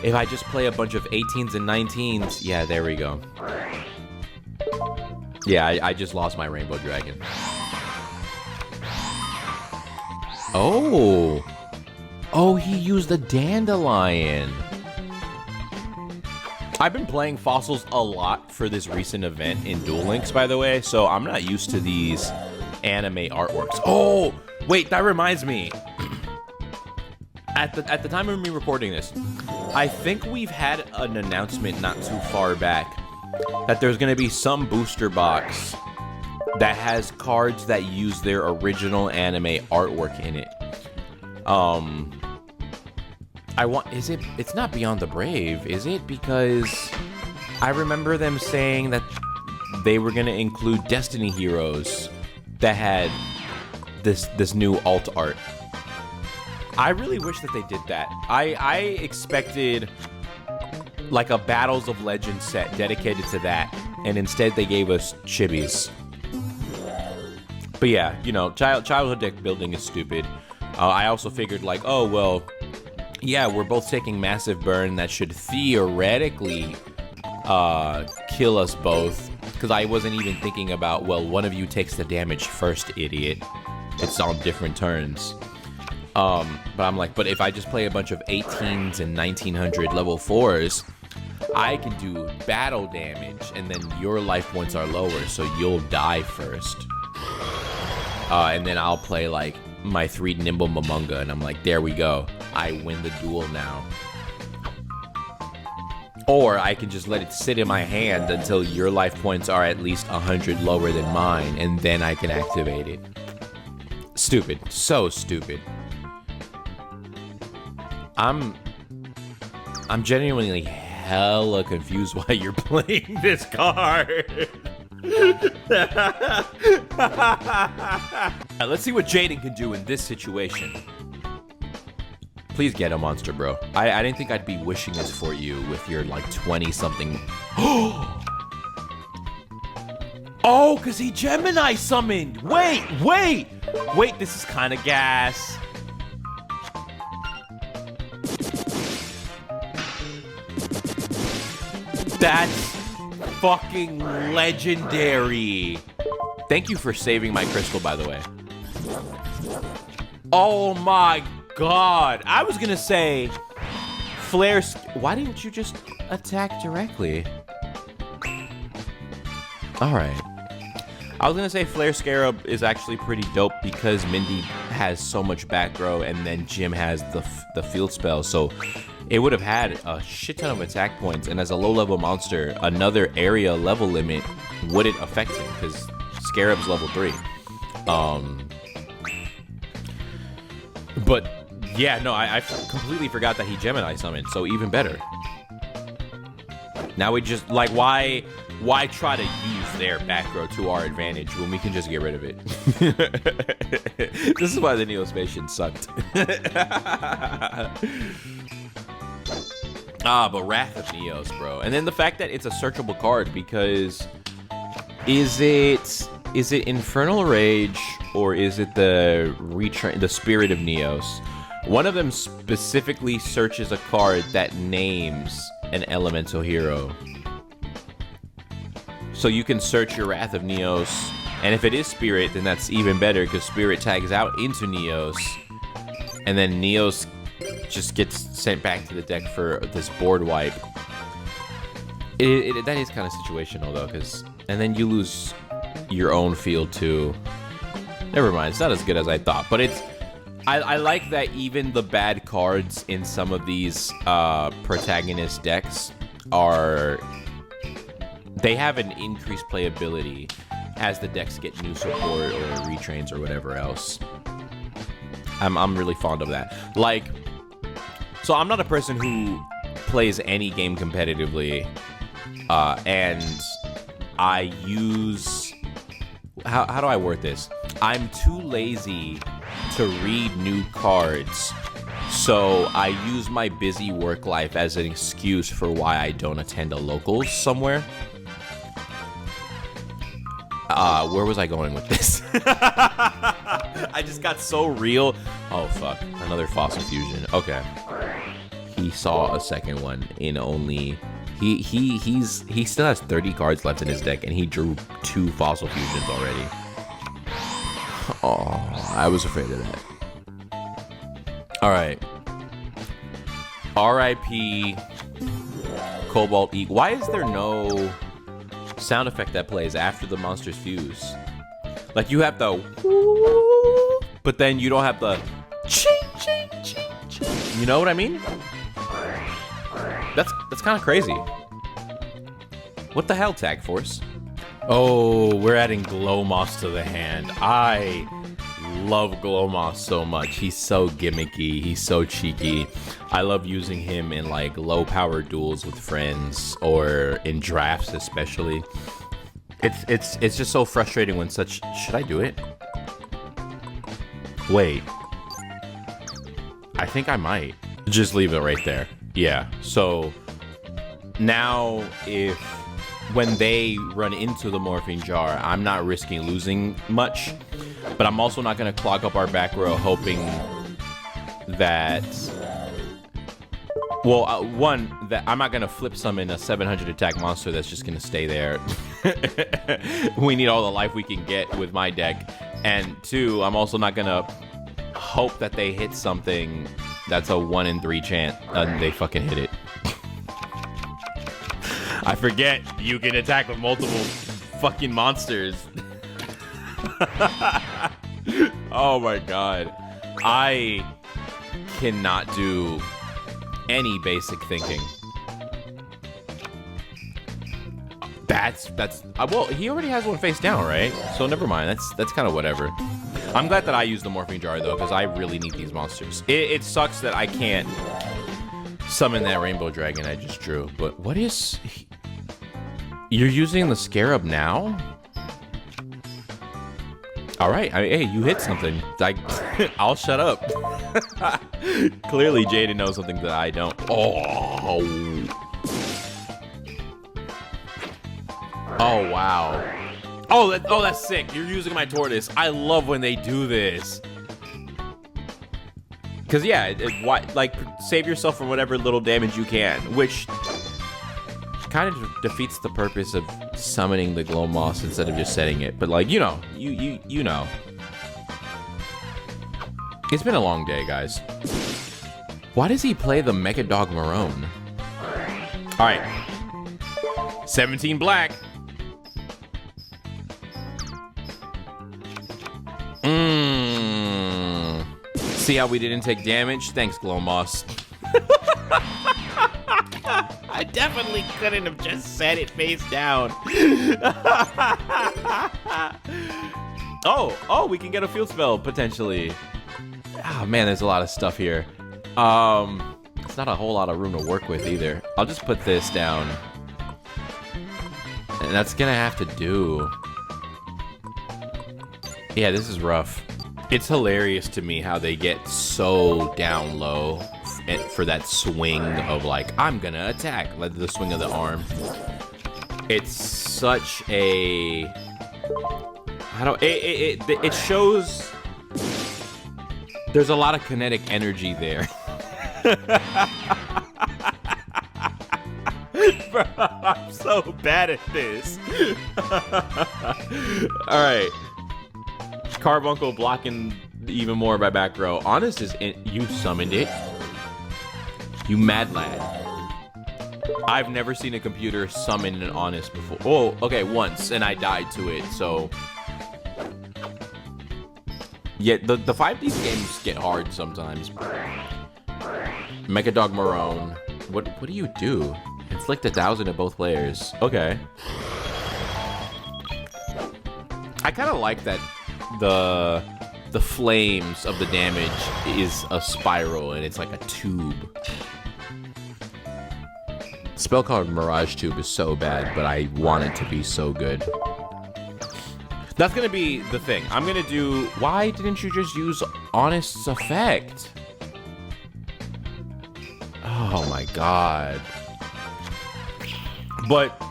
A: if I just play a bunch of 18s and 19s, yeah, there we go. Yeah, I just lost my Rainbow Dragon. Oh. Oh, he used the Dandelion. I've been playing fossils a lot for this recent event in Duel Links, by the way, so I'm not used to these anime artworks. Oh, wait, that reminds me. At the time of me recording this, I think we've had an announcement not too far back that there's going to be some booster box that has cards that use their original anime artwork in it. It's not Beyond the Brave, is it? Because I remember them saying that they were gonna include Destiny heroes that had this new alt art. I really wish that they did that. I expected like a Battles of Legends set dedicated to that, and instead they gave us chibis. But yeah, you know, childhood deck building is stupid. I also figured like, oh, well, yeah, we're both taking massive burn. That should theoretically kill us both. Because I wasn't even thinking about, well, one of you takes the damage first, idiot. It's on different turns. But I'm like, but if I just play a bunch of 18s and 1900 level 4s, I can do battle damage, and then your life points are lower, so you'll die first. And then I'll play like my 3 Nimble Momonga, and I'm like, there we go. I win the duel now. Or I can just let it sit in my hand until your life points are at least 100 lower than mine, and then I can activate it. Stupid. So stupid. I'm genuinely hella confused why you're playing this card. Let's see what Jaden can do in this situation. Please get a monster, bro. I didn't think I'd be wishing this for you with your, like, 20-something. Oh, because he Gemini summoned. Wait, this is kind of gas. That's fucking legendary. Thank you for saving my crystal, by the way. Oh my God. I was gonna say Flare. Why didn't you just attack directly? All right. I was gonna say Flare Scarab is actually pretty dope because Mindy has so much back row, and then Jim has the field spell, so it would have had a shit ton of attack points. And as a low-level monster, another area level limit wouldn't affect him because Scarab's level 3. But yeah, no, I completely forgot that he Gemini summoned, so even better. Now we just, like, why try to use their back row to our advantage when we can just get rid of it? This is why the Neospatian sucked. But Wrath of Neos, bro. And then the fact that it's a searchable card, because is it Infernal Rage or is it the Spirit of Neos? One of them specifically searches a card that names an elemental hero. So you can search your Wrath of Neos, and if it is Spirit, then that's even better because Spirit tags out into Neos, and then Neos just gets sent back to the deck for this board wipe. That is kind of situational though, and then you lose your own field too. Never mind, it's not as good as I thought, but I like that even the bad cards in some of these protagonist decks they have an increased playability as the decks get new support or retrains or whatever else. I'm really fond of that. Like, so I'm not a person who plays any game competitively, and I use, how do I word this? I'm too lazy to read new cards, so I use my busy work life as an excuse for why I don't attend a locals somewhere. Where was I going with this? I just got so real. Oh, fuck. Another fossil fusion. Okay. He saw a second one in only... He still has 30 cards left in his deck, and he drew 2 fossil fusions already. Oh, I was afraid of that. Alright. R.I.P. Cobalt E. Why is there no sound effect that plays after the monsters fuse? Like, you have the whoo, but then you don't have the ching, ching, ching, ching. You know what I mean? That's kind of crazy. What the hell, Tag Force? Oh, we're adding Glowmoss to the hand. I love Glowmoss so much. He's so gimmicky. He's so cheeky. I love using him in, like, low-power duels with friends or in drafts especially. It's just so frustrating when such... Should I do it? Wait. I think I might. Just leave it right there. Yeah. So now when they run into the morphine jar, I'm not risking losing much, but I'm also not going to clog up our back row hoping that... Well, one, that I'm not going to flip summon a 700 attack monster that's just going to stay there. We need all the life we can get with my deck. And 2, I'm also not going to hope that they hit something that's a 1 in 3 chance and they fucking hit it. I forget you can attack with multiple fucking monsters. Oh my god. I cannot do any basic thinking. That's well, he already has one face down, right? So never mind. That's kind of whatever. I'm glad that I used the morphing jar though, because I really need these monsters. It sucks that I can't summon that rainbow dragon I just drew. But what is? You're using the scarab now? All right. Hey, you hit something. I'll shut up. Clearly, Jaden knows something that I don't. Oh. Oh wow. Oh, that's sick. You're using my tortoise. I love when they do this. Cause yeah, like save yourself from whatever little damage you can, which kind of defeats the purpose of summoning the glow moss instead of just setting it. But like, you know. It's been a long day, guys. Why does he play the Mecha Dog Marone? All right, 17 black. See how we didn't take damage? Thanks, Glowmoss.
B: I definitely couldn't have just set it face down.
A: Oh, we can get a field spell, potentially. Oh, man, there's a lot of stuff here. It's not a whole lot of room to work with, either. I'll just put this down. And that's gonna have to do. Yeah, this is rough. It's hilarious to me how they get so down low for that swing of like, I'm gonna attack, like the swing of the arm. It's such a, it shows there's a lot of kinetic energy there. Bro, I'm so bad at this. All right. Carbuncle blocking even more by back row. Honest is in. You summoned it. You mad lad. I've never seen a computer summon an Honest before. Oh, okay, once, and I died to it, so. Yeah, the 5D games get hard sometimes. Mecha Dog Marone. What do you do? Inflict 1,000 at both players. Okay. I kind of like that the flames of the damage is a spiral and it's like a tube. Spell called Mirage Tube is so bad, but I want it to be so good. That's gonna be the thing. I'm gonna do. Why didn't you just use Honest's effect? Oh my god. But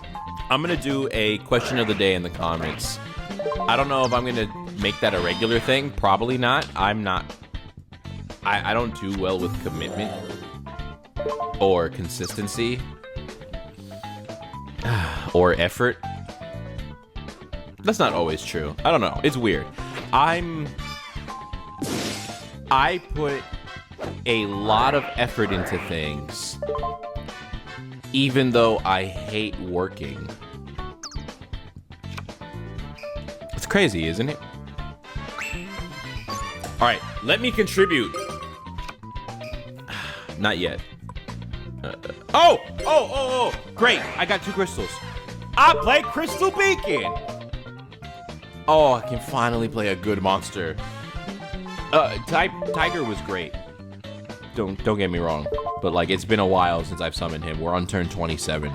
A: I'm gonna do a question of the day in the comments. I don't know if I'm gonna make that a regular thing. Probably not. I'm not. I don't do well with commitment or consistency or effort. That's not always true. I don't know. It's weird. I put a lot of effort into things, even though I hate working. It's crazy, isn't it? All right, let me contribute. Not yet. Oh, great. I got 2 crystals. I play Crystal Beacon. Oh, I can finally play a good monster. Tiger was great. Don't get me wrong, but like it's been a while since I've summoned him. We're on turn 27.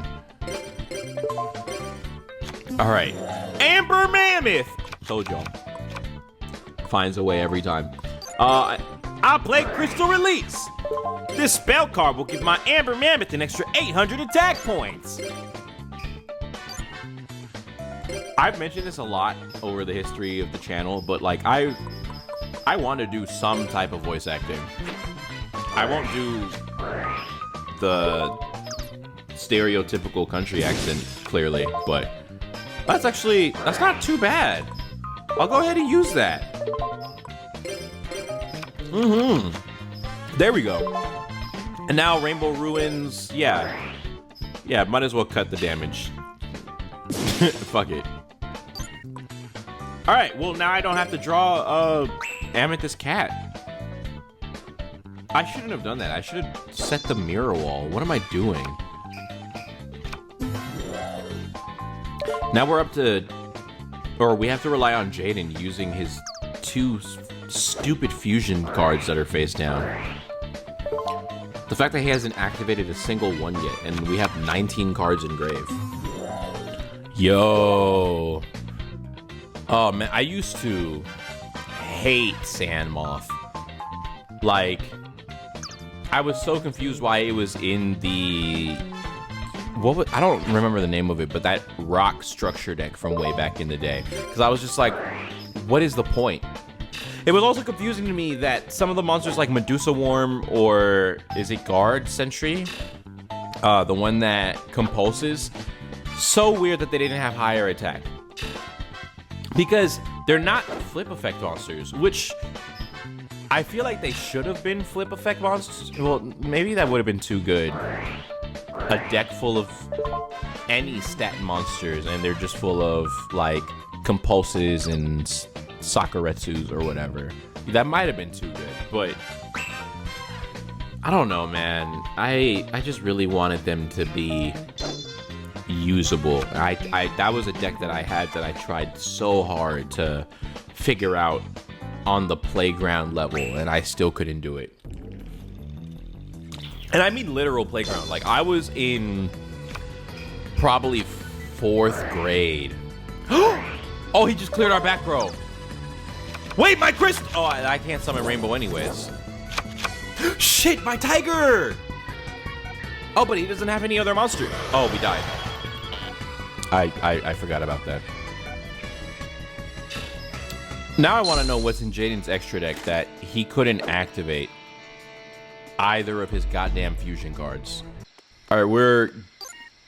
A: All right, Amber Mammoth. Told y'all. Finds a way every time. I play Crystal Release. This spell card will give my Amber Mammoth an extra 800 attack points. I've mentioned this a lot over the history of the channel, but like I want to do some type of voice acting. I won't do the stereotypical country accent, clearly, but that's not too bad. I'll go ahead and use that. There we go. And now Rainbow Ruins, yeah, might as well cut the damage. Fuck it. All right, well now I don't have to draw Amethyst Cat. I shouldn't have done that. I should have set the mirror wall. What am I doing? Now we're up to, or we have to rely on Jaden using his 2 stupid fusion cards that are face down. The fact that he hasn't activated a single one yet, and we have 19 cards in grave. Yo. Oh man, I used to hate Sandmoth. Like, I was so confused why it was in the... I don't remember the name of it, but that rock structure deck from way back in the day. Because I was just like, what is the point? It was also confusing to me that some of the monsters like Medusa Worm, or is it Guard Sentry? The one that compulses. So weird that they didn't have higher attack. Because they're not flip effect monsters, which I feel like they should have been flip effect monsters. Well, maybe that would have been too good. A deck full of any stat monsters, and they're just full of like compulses and Sakuretsus or whatever. That might have been too good, but I don't know, man. I just really wanted them to be usable. That was a deck that I had that I tried so hard to figure out on the playground level, and I still couldn't do it. And I mean literal playground. Like, I was in probably 4th grade. Oh, he just cleared our back row. Wait, my crystal! Oh, I can't summon Rainbow anyways. Shit, my tiger! Oh, but he doesn't have any other monster. Oh, we died. I forgot about that. Now I want to know what's in Jaden's extra deck that he couldn't activate either of his goddamn fusion cards. All right, we're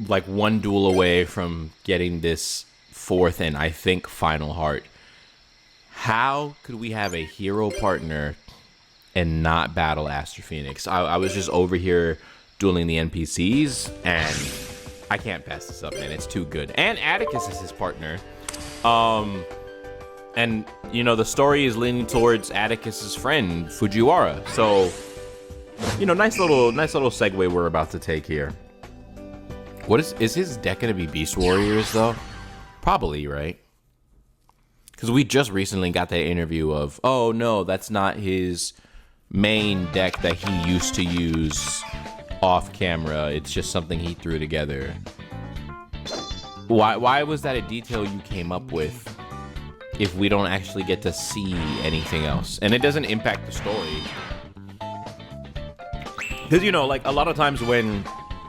A: like 1 duel away from getting this 4th and I think final heart. How could we have a hero partner and not battle Astro Phoenix? I was just over here dueling the NPCs, and I can't pass this up, man. It's too good. And Atticus is his partner. And, you know, the story is leaning towards Atticus's friend, Fujiwara. So, you know, nice little segue we're about to take here. What is his deck gonna be Beast Warriors, though? Probably, right? Because we just recently got that interview of, oh no, that's not his main deck that he used to use off camera. It's just something he threw together. Why was that a detail you came up with if we don't actually get to see anything else? And it doesn't impact the story. Because, you know, like a lot of times when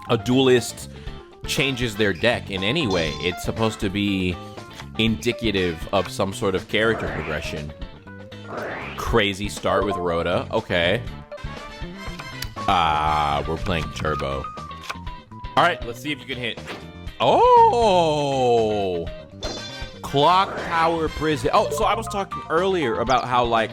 A: a duelist changes their deck in any way, it's supposed to be indicative of some sort of character progression. Crazy start with Rhoda. Okay. We're playing Turbo. All right, let's see if you can hit. Oh! Clock Tower Prison. Oh, so I was talking earlier about how, like,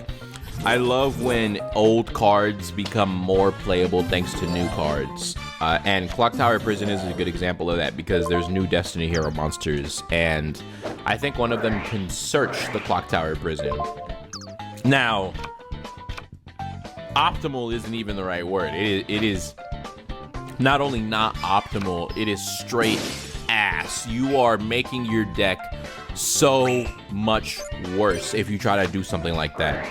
A: I love when old cards become more playable thanks to new cards. And Clock Tower Prison is a good example of that because there's new Destiny Hero monsters, and I think one of them can search the Clock Tower Prison. Now, optimal isn't even the right word. It is not only not optimal, it is straight ass. You are making your deck so much worse if you try to do something like that.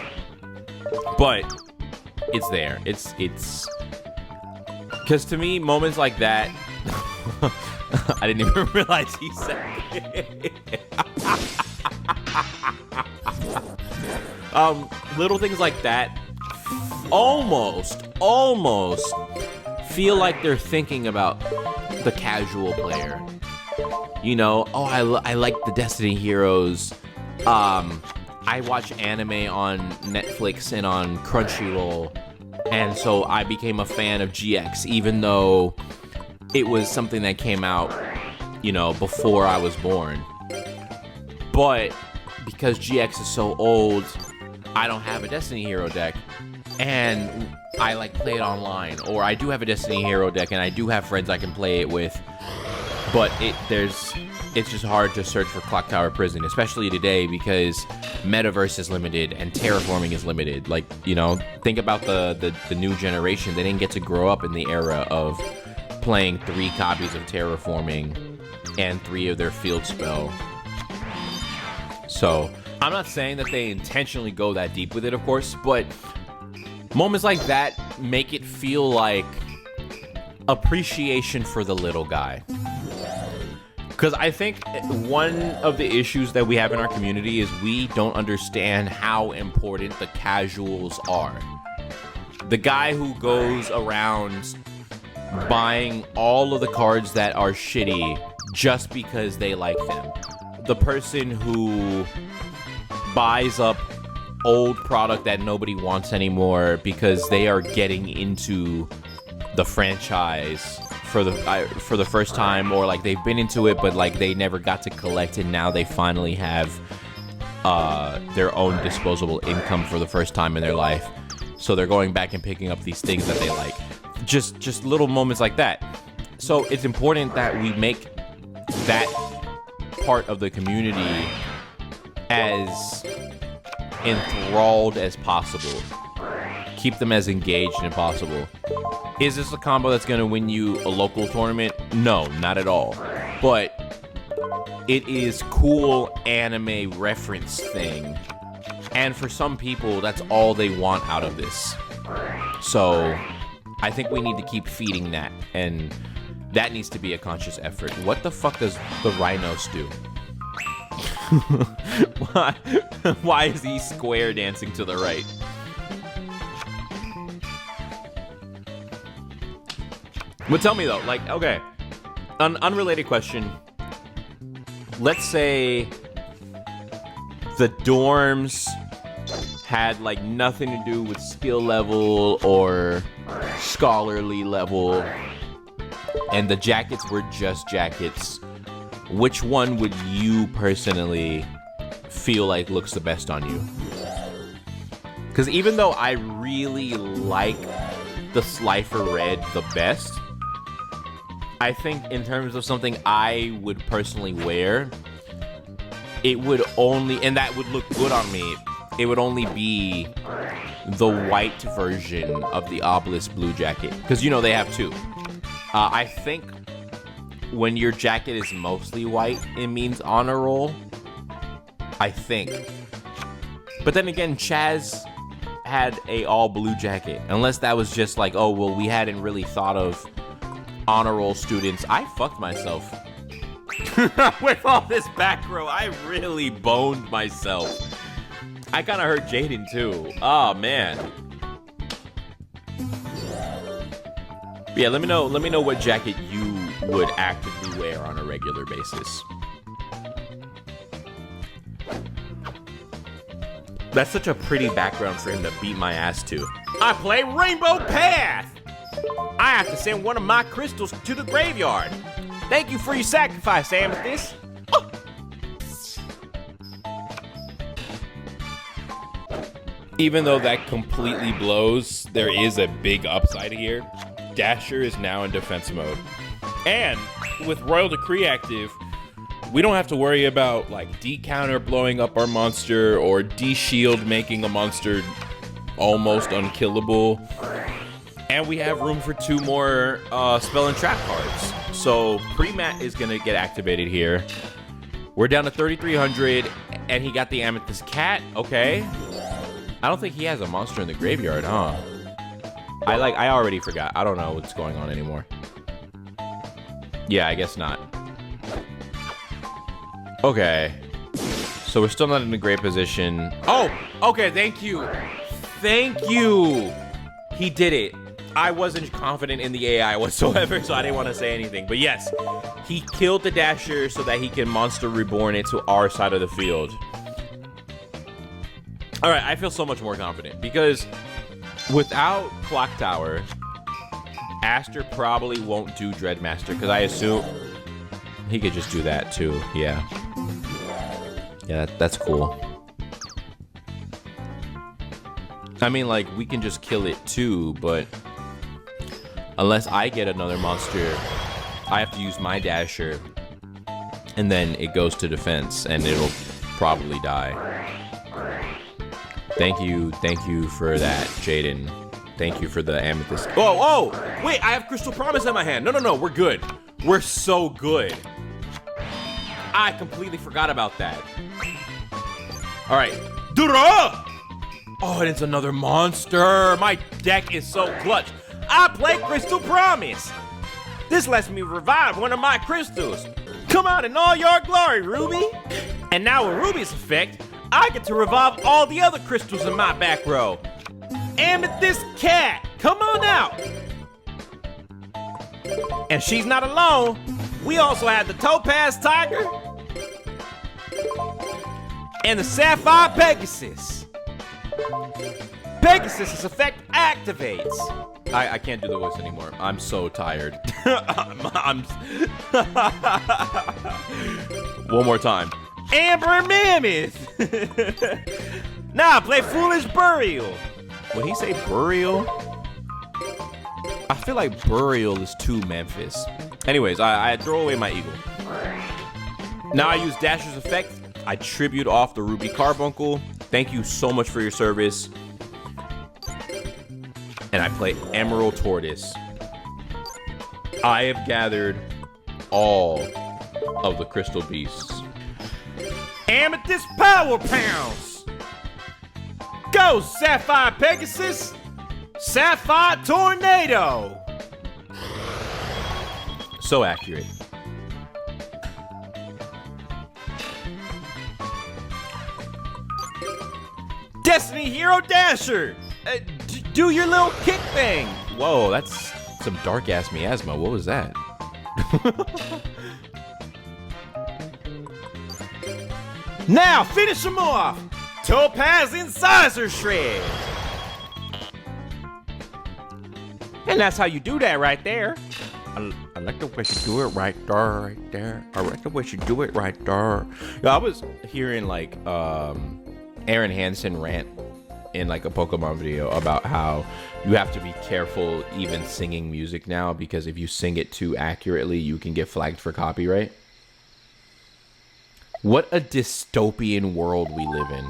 A: But it's there. It's because to me, moments like that, I didn't even realize he said it. Little things like that almost feel like they're thinking about the casual player. You know, oh, I like the Destiny Heroes. I watch anime on Netflix and on Crunchyroll, and so I became a fan of GX, even though it was something that came out, you know, before I was born. But because GX is so old, I don't have a Destiny Hero deck, and I like play it online, or I do have a Destiny Hero deck, and I do have friends I can play it with, but it's just hard to search for Clock Tower Prison, especially today because Metaverse is limited and terraforming is limited. Like, you know, think about the new generation. They didn't get to grow up in the era of playing 3 copies of terraforming and 3 of their field spell. So, I'm not saying that they intentionally go that deep with it, of course, but moments like that make it feel like appreciation for the little guy. Because I think one of the issues that we have in our community is we don't understand how important the casuals are. The guy who goes around buying all of the cards that are shitty just because they like them. The person who buys up old product that nobody wants anymore because they are getting into the franchise for the first time, or like they've been into it but like they never got to collect it. Now they finally have their own disposable income for the first time in their life, so they're going back and picking up these things that they like. Just little moments like that. So it's important that we make that part of the community as enthralled as possible. Keep them as engaged as possible. Is this a combo that's going to win you a local tournament? No, not at all. But it is cool anime reference thing. And for some people, that's all they want out of this. So I think we need to keep feeding that. And that needs to be a conscious effort. What the fuck does the Rhinos do? Why is he square dancing to the right? But tell me though, like, okay, an unrelated question. Let's say the dorms had like nothing to do with skill level or scholarly level, and the jackets were just jackets. Which one would you personally feel like looks the best on you? Because even though I really like the Slifer Red the best, I think in terms of something I would personally wear, it would only, and that would look good on me, it would only be the white version of the Obelisk blue jacket. Because, you know, they have 2. I think when your jacket is mostly white, it means honor roll. I think. But then again, Chaz had a all blue jacket. Unless that was just like, oh, well, we hadn't really thought of honor roll students. I fucked myself. With all this back row, I really boned myself. I kind of hurt Jaden too. Oh, man. Yeah, let me know what jacket you would actively wear on a regular basis. That's such a pretty background for him to beat my ass to. I play Rainbow Path! I have to send one of my crystals to the graveyard. Thank you for your sacrifice, Amethyst. Oh. Even though that completely blows, there is a big upside here. Dasher is now in defense mode. And with Royal Decree active, we don't have to worry about like D-counter blowing up our monster or D-shield making a monster almost unkillable. And we have room for 2 more spell and trap cards. So pre-mat is gonna get activated here. We're down to 3,300 and he got the Amethyst Cat, okay. I don't think he has a monster in the graveyard, huh? I already forgot. I don't know what's going on anymore. Yeah, I guess not. Okay. So we're still not in a great position. Oh, okay, thank you. Thank you. He did it. I wasn't confident in the AI whatsoever, so I didn't want to say anything. But yes, he killed the Dasher so that he can Monster Reborn it to our side of the field. All right, I feel so much more confident because without Clock Tower, Aster probably won't do Dreadmaster because I assume he could just do that too. Yeah. Yeah, that's cool. I mean, like, we can just kill it too, but unless I get another monster, I have to use my Dasher, and then it goes to defense, and it'll probably die. Thank you for that, Jaden. Thank you for the Amethyst. Oh, wait, I have Crystal Promise in my hand. No, we're good. We're so good. I completely forgot about that. All right. Dura! Oh, and it's another monster. My deck is so clutch. I play Crystal Promise. This lets me revive one of my crystals. Come out in all your glory, Ruby. And now with Ruby's effect, I get to revive all the other crystals in my back row. Amethyst Cat, come on out. And she's not alone. We also have the Topaz Tiger and the Sapphire Pegasus. Pegasus' effect activates. I can't do the voice anymore. I'm so tired. One more time. Amber Mammoth. Now play Foolish Burial. Would he say Burial? I feel like Burial is too Memphis. Anyways, I throw away my eagle. Now I use Dasher's effect. I tribute off the Ruby Carbuncle. Thank you so much for your service. And I play Emerald Tortoise. I have gathered all of the crystal beasts. Amethyst Power Pounds! Go, Sapphire Pegasus! Sapphire Tornado! So accurate. Destiny Hero Dasher! Do your little kick thing! Whoa, that's some dark-ass miasma. What was that? Now, finish him off! Topaz Incisor Shred! And that's how you do that right there. I like the way you do it right there. I like the way you do it right there. Yo, I was hearing like Aaron Hansen rant in like a Pokemon video about how you have to be careful even singing music now, because if you sing it too accurately, you can get flagged for copyright. What a dystopian world we live in.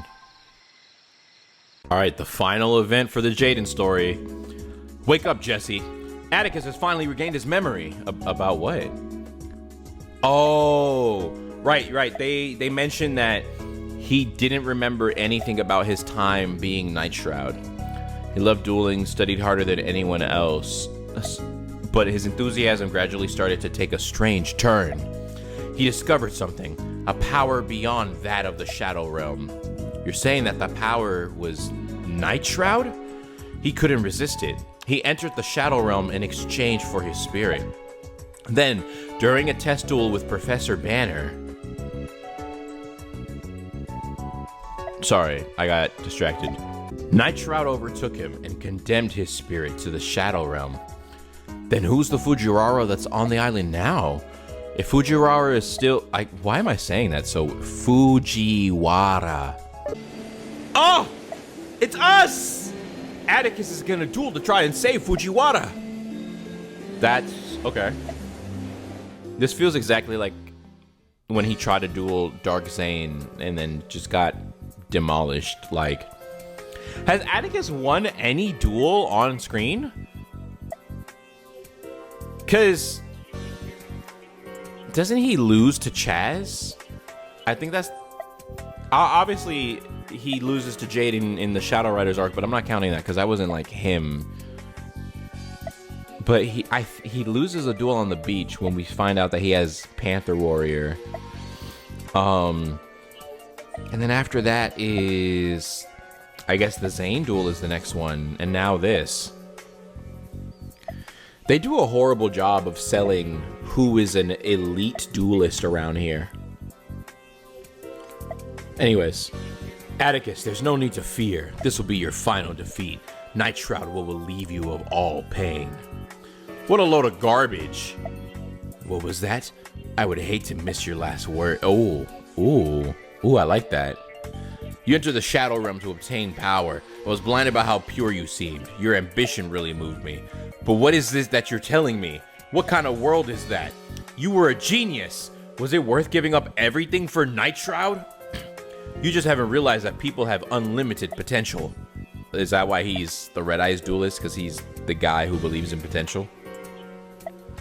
A: All right, the final event for the Jaden story. Wake up, Jesse. Atticus has finally regained his memory. About what? Oh, right. They mentioned that he didn't remember anything about his time being Night Shroud. He loved dueling, studied harder than anyone else, but his enthusiasm gradually started to take a strange turn. He discovered something, a power beyond that of the Shadow Realm. You're saying that the power was Night Shroud? He couldn't resist it. He entered the Shadow Realm in exchange for his spirit. Then, during a test duel with Professor Banner... Sorry, I got distracted. Night Shroud overtook him and condemned his spirit to the Shadow Realm. Then who's the Fujiwara that's on the island now? If Fujiwara is still... why am I saying that so... Fujiwara. Oh! It's us! Atticus is gonna duel to try and save Fujiwara. That's... okay. This feels exactly like when he tried to duel Dark Zane and then just got demolished. Like, has Atticus won any duel on screen? Because doesn't he lose to Chaz? I think that's... obviously, he loses to Jaden in the Shadow Riders arc, but I'm not counting that because that wasn't like him. But he loses a duel on the beach when we find out that he has Panther Warrior. And then after that is... I guess the Zane duel is the next one, and now this. They do a horrible job of selling who is an elite duelist around here. Anyways, Atticus, there's no need to fear. This will be your final defeat. Night Shroud will relieve you of all pain. What a load of garbage. What was that? I would hate to miss your last word. Oh, I like that. You enter the Shadow Realm to obtain power. I was blinded by how pure you seemed. Your ambition really moved me. But what is this that you're telling me? What kind of world is that? You were a genius. Was it worth giving up everything for Night Shroud? You just haven't realized that people have unlimited potential. Is that why he's the Red Eyes duelist? Because he's the guy who believes in potential?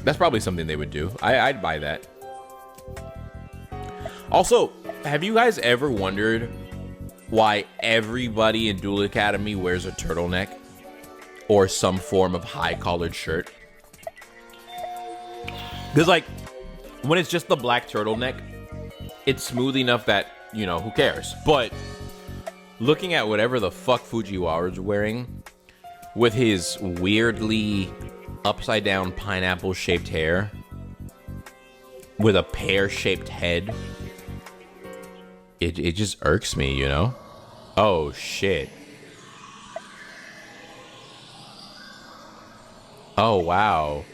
A: That's probably something they would do. I'd buy that. Also, have you guys ever wondered why everybody in Duel Academy wears a turtleneck or some form of high-collared shirt? Because, like, when it's just the black turtleneck, it's smooth enough that, you know, who cares? But looking at whatever the fuck Fujiwara's wearing with his weirdly upside-down pineapple-shaped hair with a pear-shaped head, it just irks me, you know? Oh, shit. Oh, wow.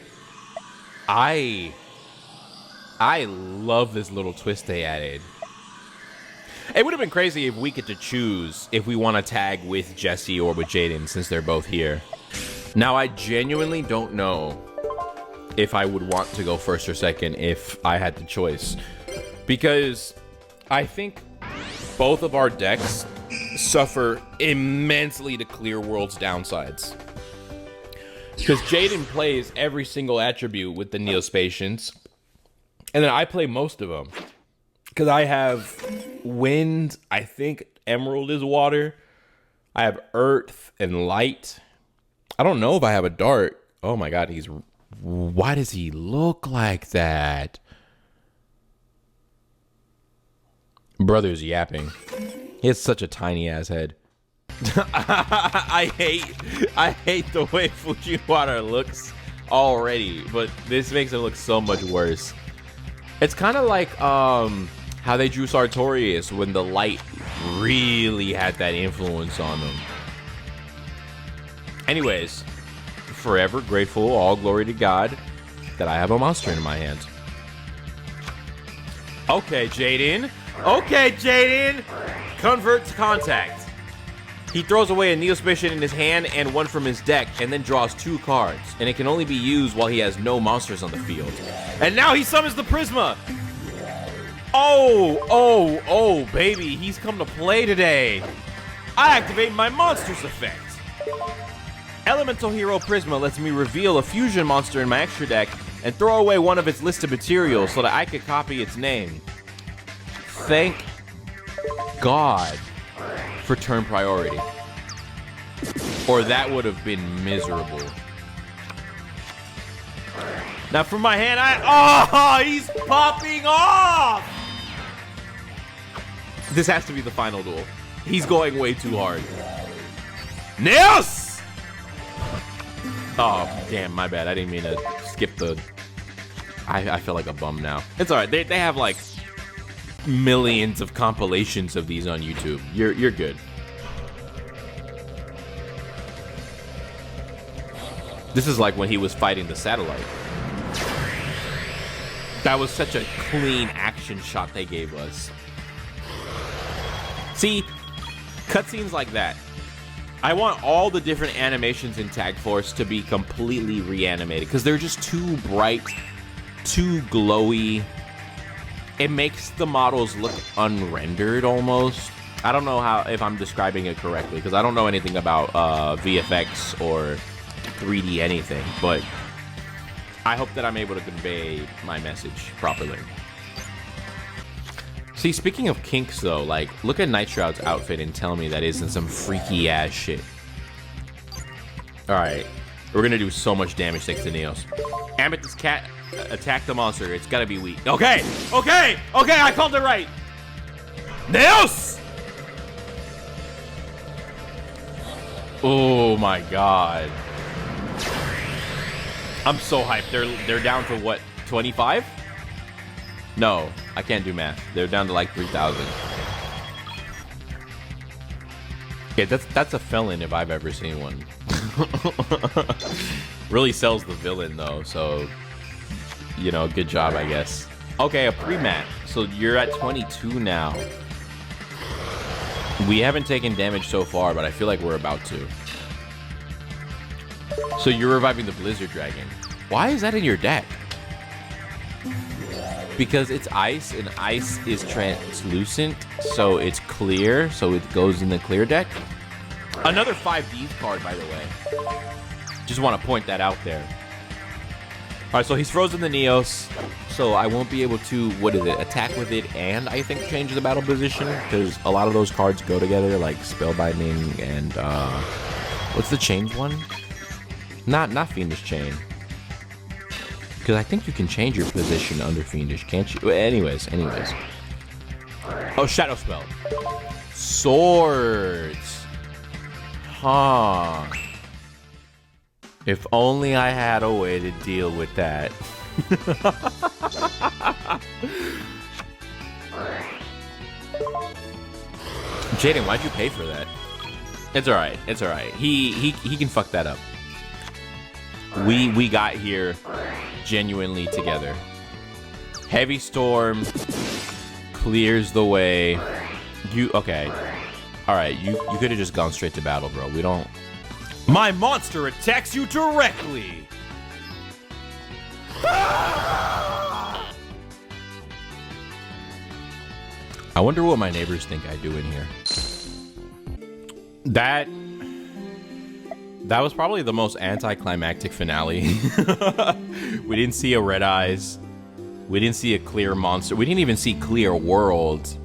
A: I love this little twist they added. It would have been crazy if we get to choose if we want to tag with Jesse or with Jaden, since they're both here. Now, I genuinely don't know if I would want to go first or second if I had the choice, because I think both of our decks suffer immensely to Clear World's downsides. Because Jaden plays every single attribute with the Neospatians, and then I play most of them. Because I have wind, I think emerald is water. I have earth and light. I don't know if I have a dart. Oh my god, why does he look like that? Brother's yapping. He has such a tiny ass head. I hate the way Fujiwara looks already, but this makes it look so much worse. It's kind of like how they drew Sartorius when the light really had that influence on them. Anyways, forever grateful, all glory to God that I have a monster in my hands. Okay, Jaden. Okay, Jaden. Convert to contact. He throws away a Neospatian in his hand and one from his deck, and then draws 2 cards. And it can only be used while he has no monsters on the field. And now he summons the Prisma! Oh, baby, he's come to play today. I activate my monsters effect. Elemental Hero Prisma lets me reveal a fusion monster in my extra deck and throw away one of its listed materials so that I could copy its name. Thank God for turn priority, or that would have been miserable. Now from my hand, he's popping off! This has to be the final duel. He's going way too hard. Nails! Oh, damn, my bad. I didn't mean to skip the... I feel like a bum now. It's alright. They have like millions of compilations of these on YouTube. You're good. This is like when he was fighting the satellite. That was such a clean action shot they gave us. See, cutscenes like that. I want all the different animations in Tag Force to be completely reanimated because they're just too bright, too glowy. It makes the models look unrendered almost. I don't know if I'm describing it correctly because I don't know anything about VFX or 3D anything, but I hope that I'm able to convey my message properly. See, speaking of kinks though, like, look at Nightshroud's outfit and tell me that isn't some freaky ass shit. Alright, we're gonna do so much damage thanks to Neos. Amethyst Cat, attack the monster. It's gotta be weak. Okay, I called it right. Neos! Oh my god. I'm so hyped. They're down to what, 25? No, I can't do math. They're down to like 3,000. Yeah, that's a felon if I've ever seen one. Really sells the villain though, so you know, good job, I guess. Okay, a pre-mat. So you're at 22 now. We haven't taken damage so far, but I feel like we're about to. So you're reviving the Blizzard Dragon. Why is that in your deck? Because it's ice, and ice is translucent, so it's clear, so it goes in the clear deck. Another 5Ds card, by the way. Just want to point that out there. Alright, so he's frozen the Neos, so I won't be able to, what is it, attack with it and I think change the battle position, because a lot of those cards go together, like Spellbinding and, what's the change one? Not Fiendish Chain. Because I think you can change your position under Fiendish, can't you? Anyways. Oh, Shadow Spell. Swords. Huh. If only I had a way to deal with that. Jaden, why'd you pay for that? It's alright. It's alright. He can fuck that up. We got here genuinely together. Heavy Storm clears the way. Okay. Alright, you could have just gone straight to battle, bro. We don't.
C: My monster attacks you directly!
A: I wonder what my neighbors think I do in here. That was probably the most anticlimactic finale. We didn't see a Red Eyes. We didn't see a clear monster. We didn't even see clear world.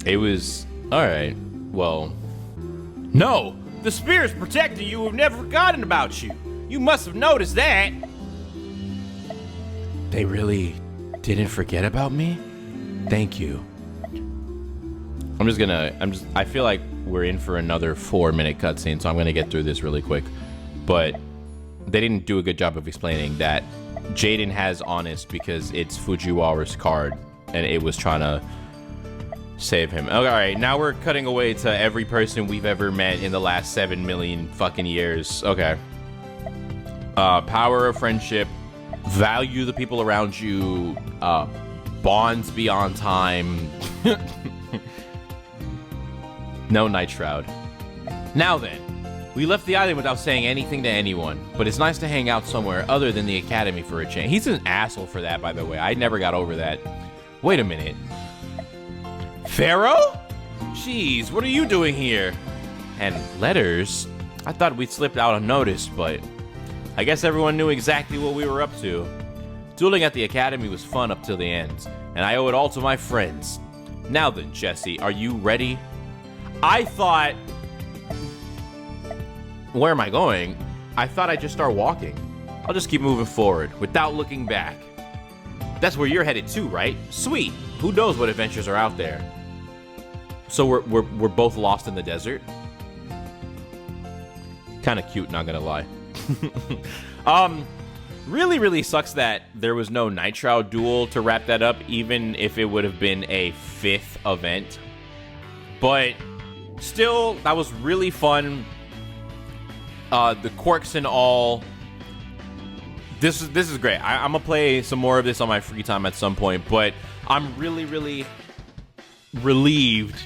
A: It was... Alright, well...
C: No! The spirits protecting you have never forgotten about you. You must have noticed that.
A: They really didn't forget about me? Thank you. I feel like we're in for another 4-minute cutscene, so I'm gonna get through this really quick. But they didn't do a good job of explaining that Jaden has Honest because it's Fujiwara's card, and it was trying to save him. Okay, alright, now we're cutting away to every person we've ever met in the last 7 million fucking years. Okay. Power of friendship. Value the people around you. Bonds beyond time. No Night Shroud. Now then, we left the island without saying anything to anyone, but it's nice to hang out somewhere other than the academy for a change. He's an asshole for that, by the way. I never got over that. Wait a minute. Pharaoh? Jeez, what are you doing here? And letters? I thought we'd slipped out unnoticed, but I guess everyone knew exactly what we were up to. Dueling at the academy was fun up till the end, and I owe it all to my friends. Now then, Jesse, are you ready? I thought... Where am I going? I thought I'd just start walking. I'll just keep moving forward, without looking back. That's where you're headed too, right? Sweet. Who knows what adventures are out there? So we're both lost in the desert? Kind of cute, not gonna lie. Really, really sucks that there was no Night Shroud duel to wrap that up, even if it would have been a 5th event. But still, that was really fun. The quirks and all. This is great. I'm gonna play some more of this on my free time at some point, but I'm really, really relieved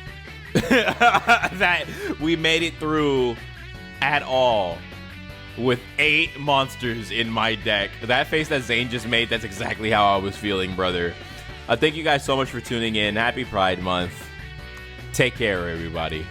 A: that we made it through at all with 8 monsters in my deck. That face that Zane just made, that's exactly how I was feeling, brother. Thank you guys so much for tuning in. Happy Pride Month. Take care, everybody.